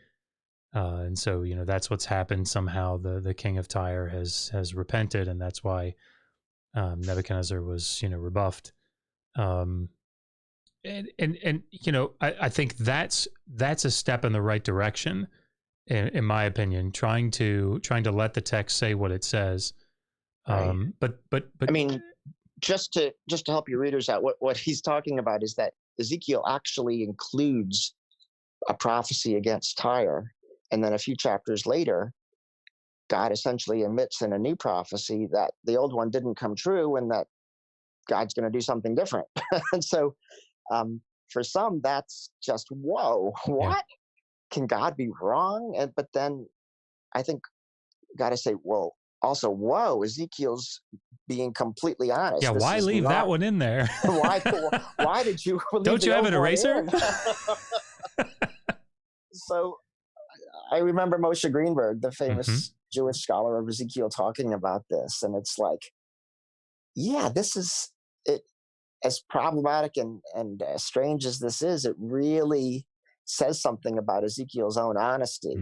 A: And so, that's what's happened. Somehow the king of Tyre has repented, and that's why Nebuchadnezzar was, rebuffed. I think that's a step in the right direction, in my opinion, trying to let the text say what it says.
B: Right.
A: But
B: I mean, just to help your readers out, what he's talking about is that Ezekiel actually includes a prophecy against Tyre, and then a few chapters later, God essentially admits in a new prophecy that the old one didn't come true, and that God's going to do something different. And so, for some, that's just, whoa, what? Yeah. Can God be wrong? But then I think got to say, well, also, whoa, Ezekiel's being completely honest.
A: Yeah, why leave that one in there?
B: why did you leave
A: Don't you have an eraser?
B: So I remember Moshe Greenberg, the famous Jewish scholar of Ezekiel, talking about this. And it's like, yeah, this is it. As problematic and as strange as this is, it really says something about Ezekiel's own honesty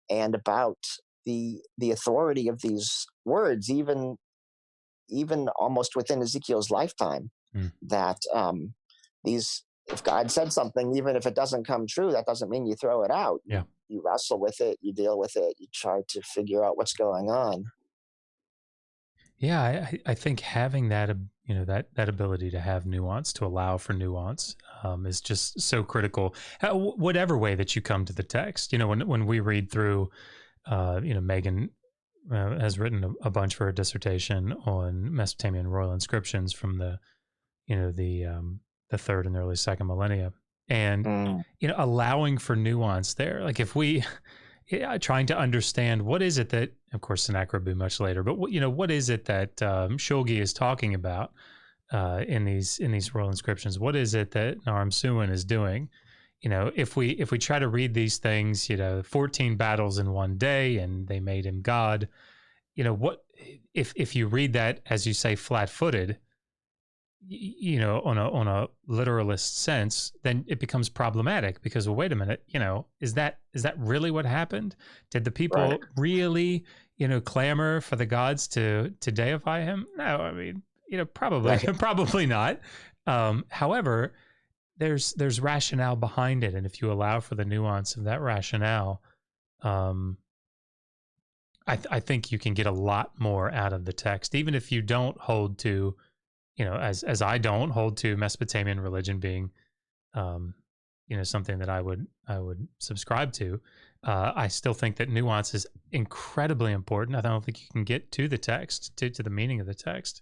B: and about the authority of these words, even almost within Ezekiel's lifetime. That if God said something, even if it doesn't come true, that doesn't mean you throw it out.
A: Yeah.
B: You wrestle with it, you deal with it, you try to figure out what's going on.
A: Yeah, I think having that, that ability to have nuance, to allow for nuance, is just so critical. Whatever way that you come to the text, when we read through, Megan has written a bunch for her dissertation on Mesopotamian royal inscriptions from the third and early second millennia, and allowing for nuance there. Like if we. Trying to understand what is it that, of course, Sennacherib will be much later, but what is it that 🀭is talking about in these royal inscriptions? What is it that 𝀭Support is doing? If we try to read these things, 14 battles in one day, and they made him God. What if you read that, as you say, flat-footed? On a literalist sense, then it becomes problematic because, well, wait a minute, is that really what happened? Did the people really, clamor for the gods to deify him? No, I mean, probably not. However, there's rationale behind it, and if you allow for the nuance of that rationale, I think you can get a lot more out of the text, even if you don't hold to. As I don't hold to Mesopotamian religion being, something that I would subscribe to, I still think that nuance is incredibly important. I don't think you can get to the text, to the meaning of the text,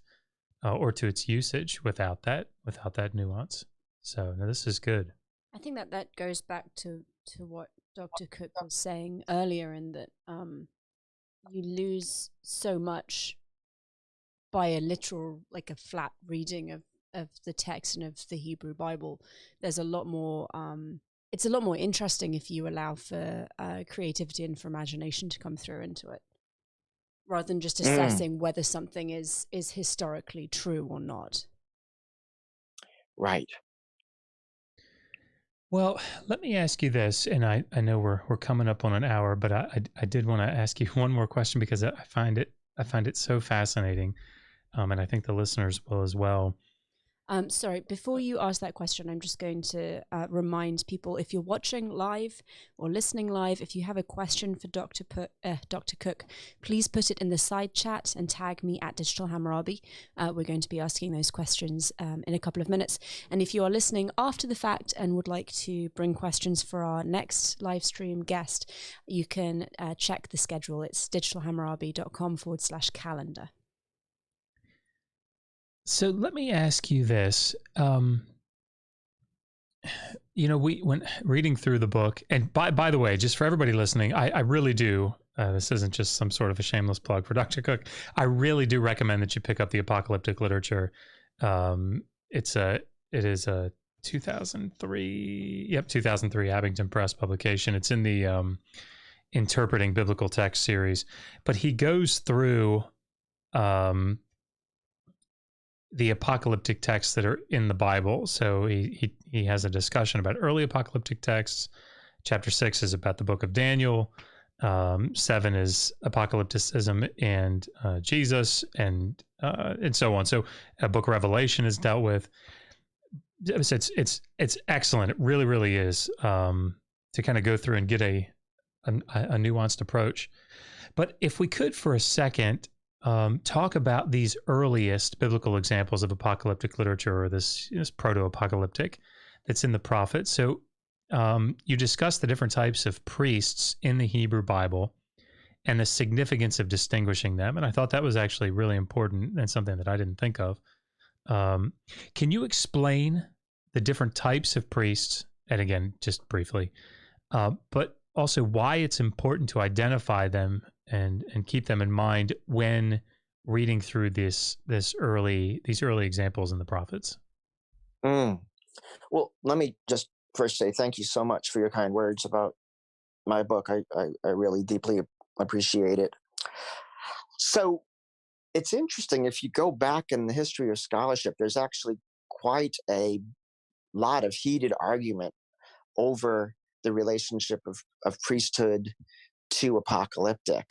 A: or to its usage without that nuance. So no, this is good.
C: I think that goes back to what Dr. Cook was saying earlier, in that you lose so much by a literal, like a flat reading of the text and of the Hebrew Bible. There's a lot more, it's a lot more interesting if you allow for creativity and for imagination to come through into it, rather than just assessing whether something is historically true or not.
B: Right.
A: Well, let me ask you this, and I know we're coming up on an hour, but I did want to ask you one more question because I find it so fascinating. and I think the listeners will as well.
C: Sorry, before you ask that question, I'm just going to remind people, if you're watching live or listening live, if you have a question for Dr. Cook, please put it in the side chat and tag me at Digital Hammurabi. We're going to be asking those questions in a couple of minutes. And if you are listening after the fact and would like to bring questions for our next live stream guest, you can check the schedule. It's digitalhammurabi.com/calendar.
A: So let me ask you this. When reading through the book, and by the way, just for everybody listening, I really do, this isn't just some sort of a shameless plug for Dr. Cook. I really do recommend that you pick up the apocalyptic literature. It is a 2003 Abington Press publication. It's in the Interpreting Biblical Text series, but he goes through the apocalyptic texts that are in the Bible. So he has a discussion about early apocalyptic texts. Chapter 6 is about the book of Daniel. 7 is apocalypticism and Jesus, and so on. So book of Revelation is dealt with. It's excellent. It really, really is, to kind of go through and get a nuanced approach. But if we could for a second talk about these earliest biblical examples of apocalyptic literature, or this proto-apocalyptic that's in the prophets. So you discussed the different types of priests in the Hebrew Bible and the significance of distinguishing them. And I thought that was actually really important and something that I didn't think of. Can you explain the different types of priests? And again, just briefly, but also why it's important to identify them and keep them in mind when reading through these early examples in the prophets.
B: Well, let me just first say thank you so much for your kind words about my book. I really deeply appreciate it. So it's interesting, if you go back in the history of scholarship, there's actually quite a lot of heated argument over the relationship of priesthood to apocalyptic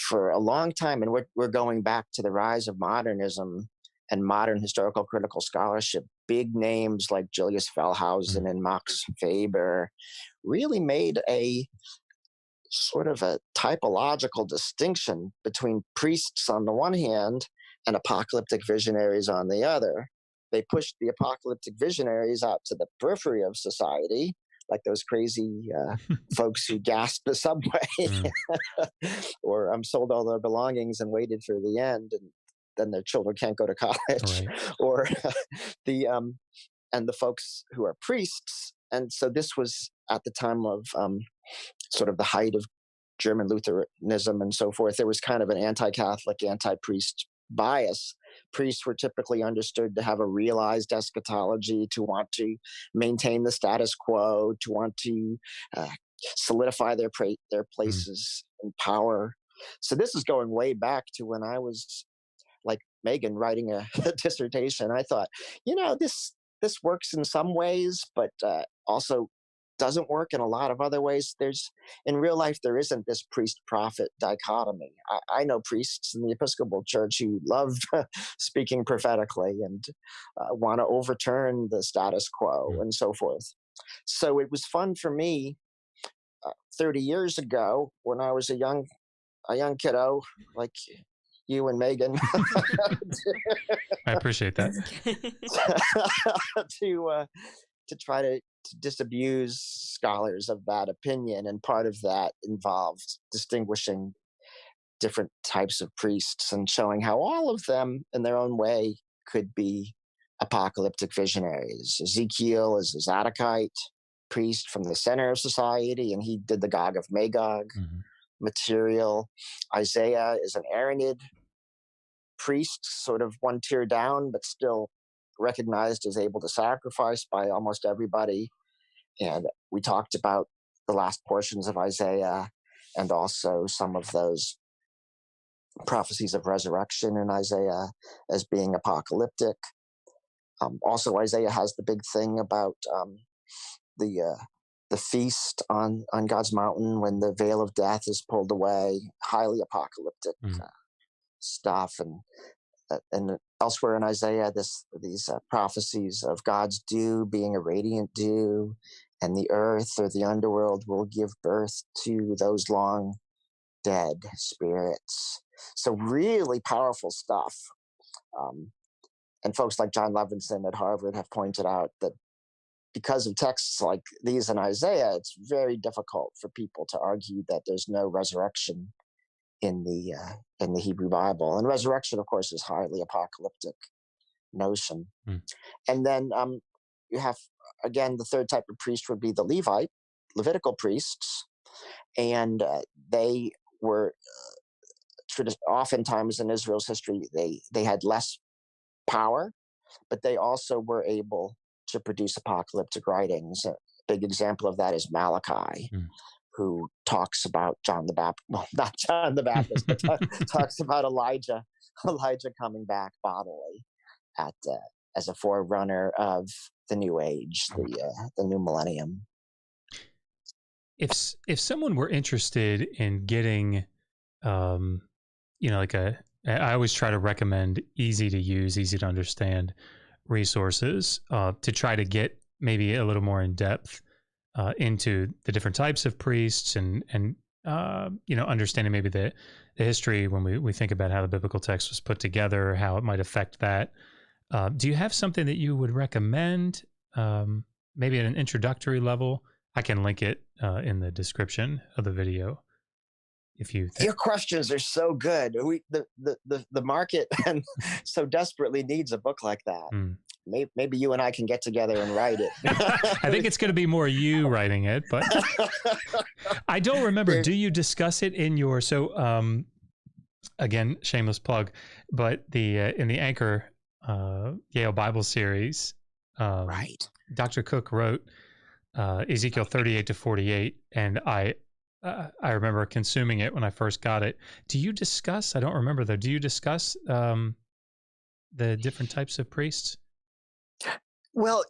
B: for a long time. And we're going back to the rise of modernism and modern historical critical scholarship. Big names like Julius Wellhausen and Max Weber really made a sort of a typological distinction between priests on the one hand and apocalyptic visionaries on the other. They pushed the apocalyptic visionaries out to the periphery of society, like those crazy folks who gasped the subway or sold all their belongings and waited for the end, and then their children can't go to college. Right. Or and the folks who are priests. And so this was at the time of sort of the height of German Lutheranism and so forth. There was kind of an anti-Catholic, anti-priest bias. Priests were typically understood to have a realized eschatology, to want to maintain the status quo, to want to solidify their places in power. So this is going way back to when I was like Megan writing a dissertation. I thought, this works in some ways, but also doesn't work in a lot of other ways. In real life, there isn't this priest-prophet dichotomy. I know priests in the Episcopal Church who love speaking prophetically and want to overturn the status quo and so forth. So it was fun for me 30 years ago when I was a young kiddo, like you and Megan.
A: I appreciate that.
B: To try to disabuse scholars of that opinion. And part of that involved distinguishing different types of priests and showing how all of them in their own way could be apocalyptic visionaries. Ezekiel is a Zadokite priest from the center of society, and he did the Gog of Magog material. Isaiah is an Aaronid priest, sort of one tier down, but still recognized as able to sacrifice by almost everybody. And we talked about the last portions of Isaiah and also some of those prophecies of resurrection in Isaiah as being apocalyptic. Also, Isaiah has the big thing about the feast on God's mountain when the veil of death is pulled away, highly apocalyptic stuff. And and elsewhere in Isaiah, these prophecies of God's dew being a radiant dew, and the earth or the underworld will give birth to those long dead spirits. So really powerful stuff. And folks like John Levinson at Harvard have pointed out that because of texts like these in Isaiah, it's very difficult for people to argue that there's no resurrection in the Hebrew Bible. And resurrection, of course, is highly apocalyptic notion. And then you have, again, the third type of priest would be the Levitical priests, and they were oftentimes in Israel's history they had less power, but they also were able to produce apocalyptic writings. A big example of that is Malachi, who talks about John the Baptist, well, not John the Baptist, but talks about Elijah coming back bodily as a forerunner of the new age, the new millennium.
A: If someone were interested in getting, I always try to recommend easy to use, easy to understand resources to try to get maybe a little more in depth into the different types of priests and understanding maybe the history when we think about how the biblical text was put together, how it might affect that. Do you have something that you would recommend, maybe at an introductory level? I can link it in the description of the video. If you
B: Your questions are so good. The market and so desperately needs a book like that. Maybe you and I can get together and write it.
A: I think it's going to be more you writing it, but I don't remember. Do you discuss it in your, again, shameless plug, but in the Anchor Yale Bible series,
B: right?
A: Dr. Cook wrote Ezekiel 38 to 48, and I remember consuming it when I first got it. Do you discuss, I don't remember though, do you discuss the different types of priests?
B: Well,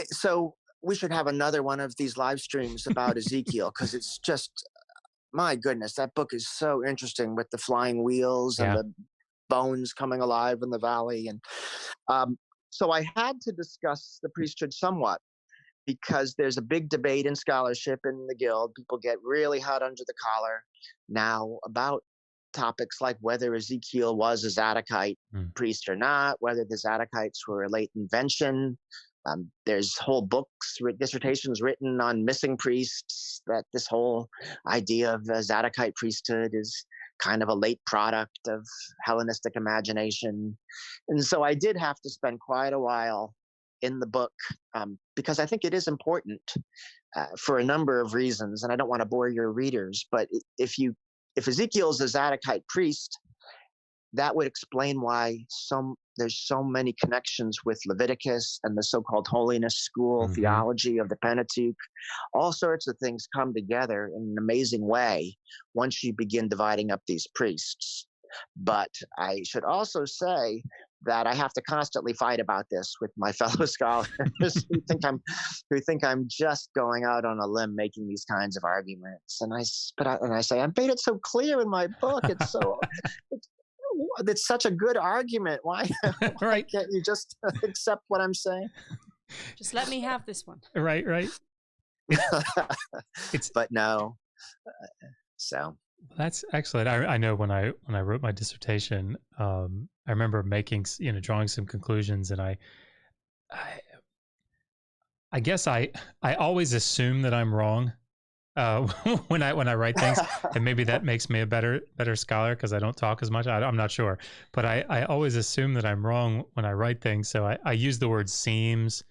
B: so we should have another one of these live streams about Ezekiel, because it's just, my goodness, that book is so interesting with the flying wheels and the bones coming alive in the valley. And so I had to discuss the priesthood somewhat, because there's a big debate in scholarship in the Guild. People get really hot under the collar now about topics like whether Ezekiel was a Zadokite priest or not, whether the Zadokites were a late invention. There's whole books, dissertations written on missing priests, that this whole idea of a Zadokite priesthood is kind of a late product of Hellenistic imagination. And so I did have to spend quite a while in the book, because I think it is important for a number of reasons, and I don't want to bore your readers, but if Ezekiel is a Zadokite priest, that would explain why there's so many connections with Leviticus and the so-called holiness school theology of the Pentateuch. All sorts of things come together in an amazing way once you begin dividing up these priests. But I should also say that I have to constantly fight about this with my fellow scholars who think I'm just going out on a limb making these kinds of arguments. And I say, I made it so clear in my book. It's such a good argument. Why can't you just accept what I'm saying?
C: Just let me have this one.
A: Right.
B: But no. So
A: that's excellent. I know when I wrote my dissertation, I remember drawing some conclusions, and I guess I always assume that I'm wrong when I write things, and maybe that makes me a better scholar because I don't talk as much. I'm not sure, but I always assume that I'm wrong when I write things. So I use the word seems,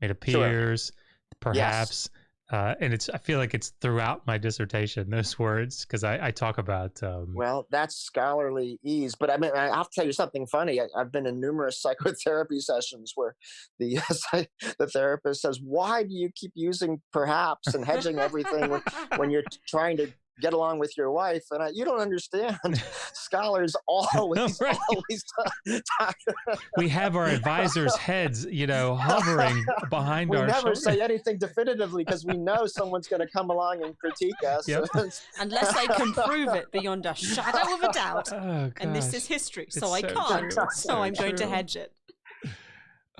A: it appears, perhaps. Yes. And I feel like it's throughout my dissertation, those words, because I talk about.
B: Well, that's scholarly ease. But I mean, I have to tell you something funny. I've been in numerous psychotherapy sessions where the therapist says, "Why do you keep using perhaps and hedging everything when you're trying to get along with your wife. And you don't understand. Scholars always,
A: Right.
B: always talk.
A: We have our advisors' heads, hovering behind our
B: We never
A: shoulders.
B: say anything definitively because we know someone's going to come along and critique us.
A: Yep.
C: Unless they can prove it beyond a shadow of a doubt.
A: Oh,
C: And this
A: gosh.
C: is history,
A: It's
C: so I
A: so
C: can't.
A: true.
C: So I'm going to
A: true.
C: hedge it.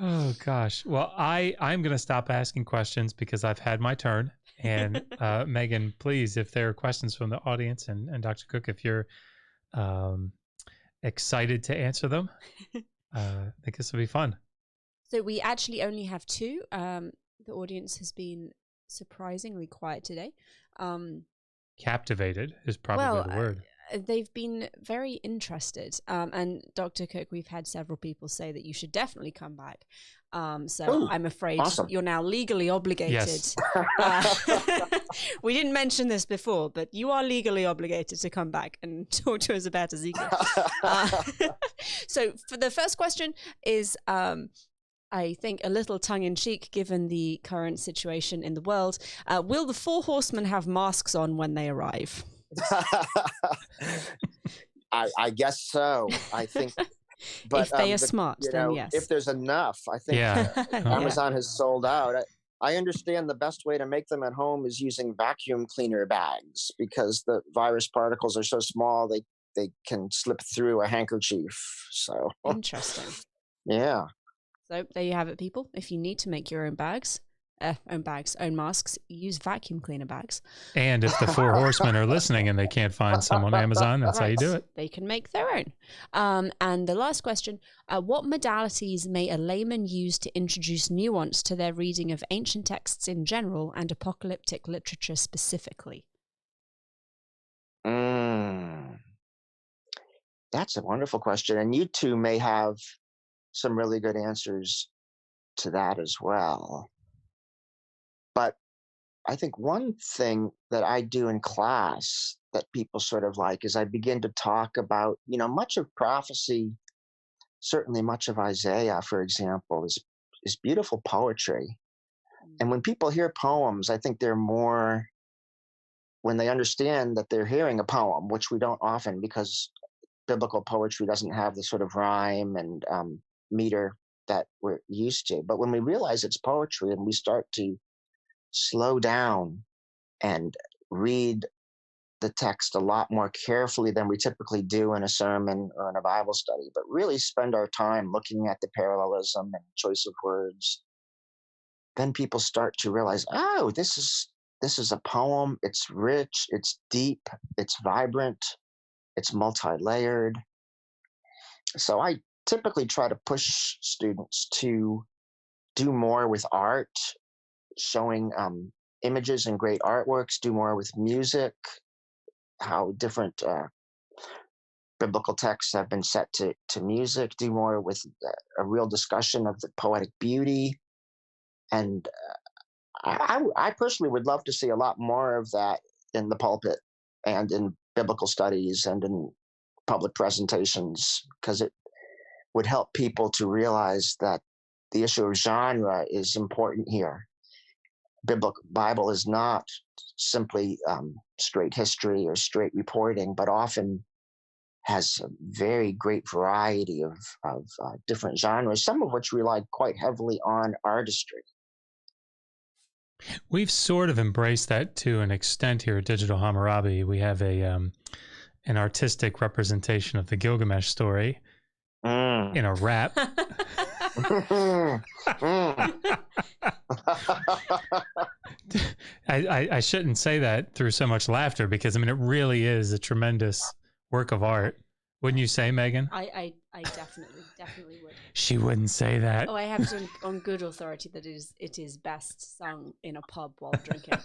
A: Oh, gosh. Well, I'm going to stop asking questions because I've had my turn. And Megan, please, if there are questions from the audience and Dr. Cook, if you're excited to answer them, I think this will be fun.
C: So we actually only have two. The audience has been surprisingly quiet today.
A: Captivated is probably the word.
C: They've been very interested. And Dr. Cook, we've had several people say that you should definitely come back. So I'm afraid you're now legally obligated.
A: Yes.
C: We didn't mention this before, but you are legally obligated to come back and talk to us about Ezekiel. So for the first question is, I think a little tongue-in-cheek given the current situation in the world. Will the 4 horsemen have masks on when they arrive?
B: I guess so. I think, but
C: if they are smart, then yes.
B: If there's enough, I think Amazon has sold out. I understand the best way to make them at home is using vacuum cleaner bags because the virus particles are so small they can slip through a handkerchief. So
C: interesting.
B: Yeah.
C: So there you have it, people. If you need to make your own own masks, use vacuum cleaner bags.
A: And if the 4 horsemen are listening and they can't find some on Amazon, that's how you do it.
C: They can make their own. And the last question, what modalities may a layman use to introduce nuance to their reading of ancient texts in general and apocalyptic literature specifically?
B: That's a wonderful question. And you two may have some really good answers to that as well. But I think one thing that I do in class that people sort of like is I begin to talk about, much of prophecy, certainly much of Isaiah, for example, is beautiful poetry. And when people hear poems, I think they're more, when they understand that they're hearing a poem, which we don't often because biblical poetry doesn't have the sort of rhyme and meter that we're used to. But when we realize it's poetry and we start to slow down and read the text a lot more carefully than we typically do in a sermon or in a Bible study, but really spend our time looking at the parallelism and choice of words, then people start to realize, oh, this is a poem. It's rich, it's deep, it's vibrant, it's multi-layered. So I typically try to push students to do more with art, showing images and great artworks, do more with music, how different biblical texts have been set to music, do more with a real discussion of the poetic beauty. And I personally would love to see a lot more of that in the pulpit and in biblical studies and in public presentations, because it would help people to realize that the issue of genre is important here. Bible is not simply straight history or straight reporting, but often has a very great variety of different genres, some of which rely quite heavily on artistry.
A: We've sort of embraced that to an extent here at Digital Hammurabi. We have an artistic representation of the Gilgamesh story in a rap. I shouldn't say that through so much laughter because, it really is a tremendous work of art. Wouldn't you say, Megan?
C: I definitely would.
A: She wouldn't say that.
C: Oh, I have it on good authority that it is best sung in a pub while drinking.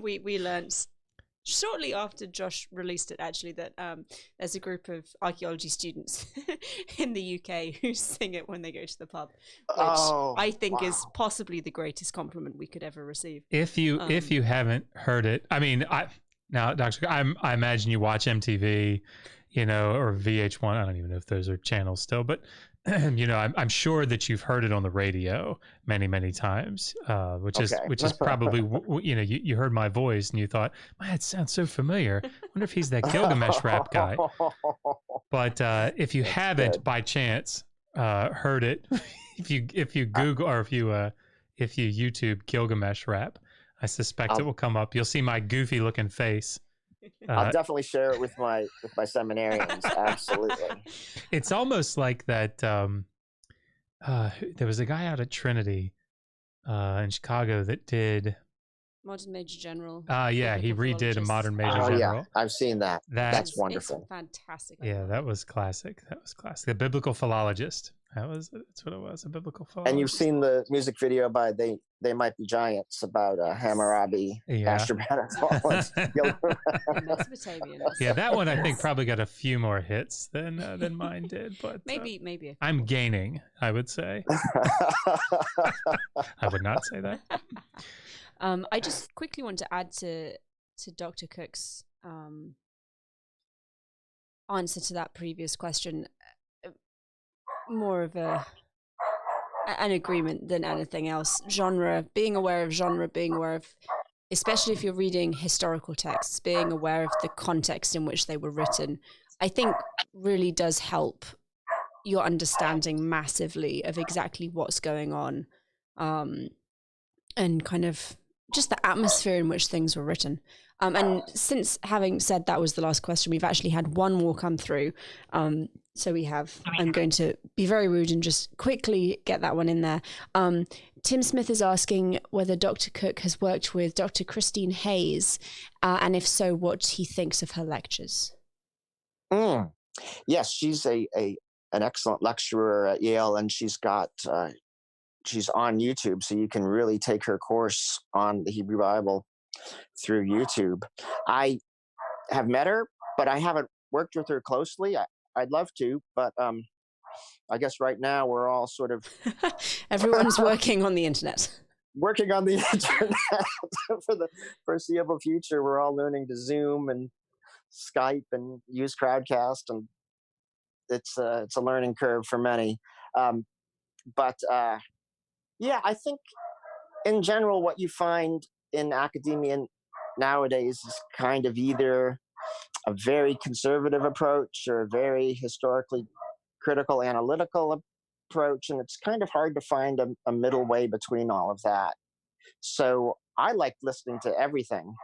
C: We learned shortly after Josh released it, actually, that there's a group of archaeology students in the UK who sing it when they go to the pub, which I think is possibly the greatest compliment we could ever receive.
A: If you haven't heard it, now, Dr. I imagine you watch MTV, or VH1. I don't even know if those are channels still, but you know, I'm sure that you've heard it on the radio many, many times, which is probably, you know, you heard my voice and you thought, man, it sounds so familiar. I wonder if he's that Gilgamesh rap guy. But if you haven't by chance heard it, if you Google or if you YouTube Gilgamesh rap, I suspect it will come up. You'll see my goofy looking face.
B: I'll definitely share it with my seminarians. Absolutely.
A: It's almost like that. There was a guy out at Trinity in Chicago that did
C: Modern Major General.
A: Yeah, he redid a Modern Major General.
B: Yeah, I've seen that. That's wonderful.
C: It's fantastic.
A: Yeah, that was classic. The biblical philologist. That's what it was. A biblical philologist.
B: And you've seen the music video by They Might Be Giants about Hammurabi, Ashurbanipal,
C: Mesopotamian.
A: Yeah, that one I think probably got a few more hits than mine did, but
C: maybe.
A: I'm gaining, I would say. I would not say that.
C: I just quickly want to add to Dr. Cook's answer to that previous question, more of an agreement than anything else. Genre, being aware of, especially if you're reading historical texts, being aware of the context in which they were written, I think really does help your understanding massively of exactly what's going on, and kind of just the atmosphere in which things were written. And since having said that was the last question, we've actually had one more come through. So I'm going to be very rude and just quickly get that one in there. Tim Smith is asking whether Dr. Cook has worked with Dr. Christine Hayes, and if so, what he thinks of her lectures.
B: Yes, she's an excellent lecturer at Yale, and she's on YouTube, so you can really take her course on the Hebrew Bible through YouTube. I have met her, but I haven't worked with her closely. I'd love to, but I guess right now we're all sort of
C: everyone's working on the internet.
B: Working on the internet for the foreseeable future. We're all learning to Zoom and Skype and use Crowdcast, and it's a learning curve for many. But yeah, I think in general, what you find in academia nowadays is kind of either a very conservative approach or a very historically critical, analytical approach, and it's kind of hard to find a middle way between all of that. So I like listening to everything,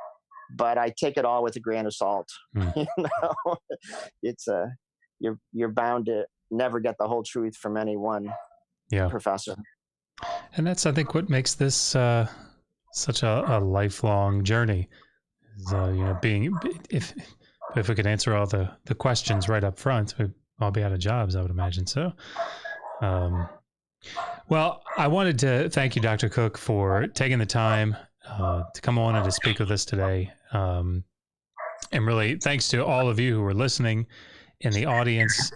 B: but I take it all with a grain of salt. You know, it's you're bound to never get the whole truth from any one professor.
A: And that's, I think, what makes this such a lifelong journey. Is, you know, if we could answer all the questions right up front, we'd all be out of jobs, I would imagine. So, well, I wanted to thank you, Dr. Cook, for taking the time to come on and to speak with us today. And really, thanks to all of you who are listening in the audience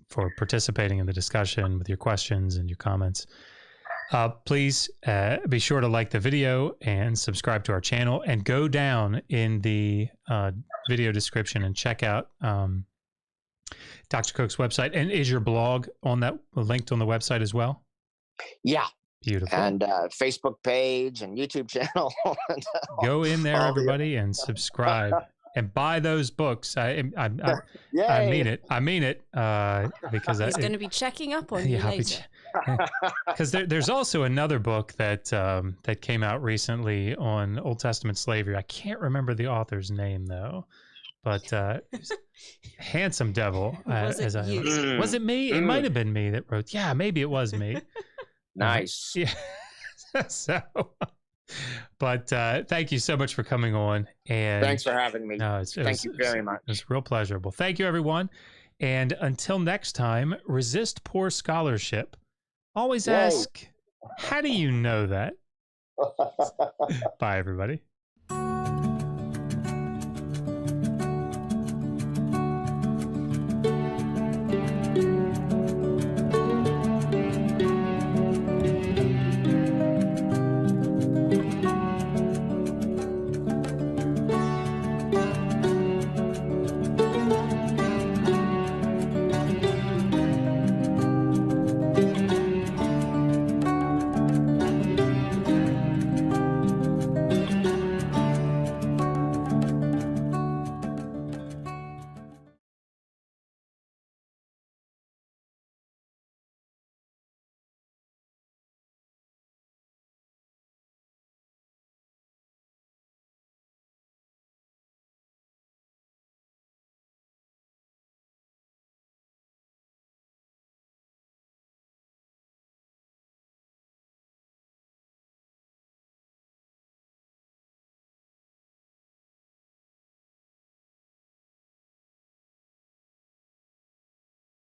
A: for participating in the discussion with your questions and your comments. Please be sure to like the video and subscribe to our channel, and go down in the video description and check out Dr. Cook's website. And is your blog linked on the website as well?
B: Yeah.
A: Beautiful.
B: And Facebook page and YouTube channel.
A: Go in there, everybody, and subscribe. And buy those books. I mean it. Because
C: he's going to be checking up on you later.
A: Because there's also another book that came out recently on Old Testament slavery. I can't remember the author's name though, but Handsome Devil.
C: Was
A: it me? It might have been me that wrote. Yeah, maybe it was me.
B: Nice.
A: Yeah. So. But thank you so much for coming on. And
B: thanks for having me. Thank you very much.
A: It's a real pleasure. Well, thank you, everyone. And until next time, resist poor scholarship. Always ask, how do you know that? Bye, everybody.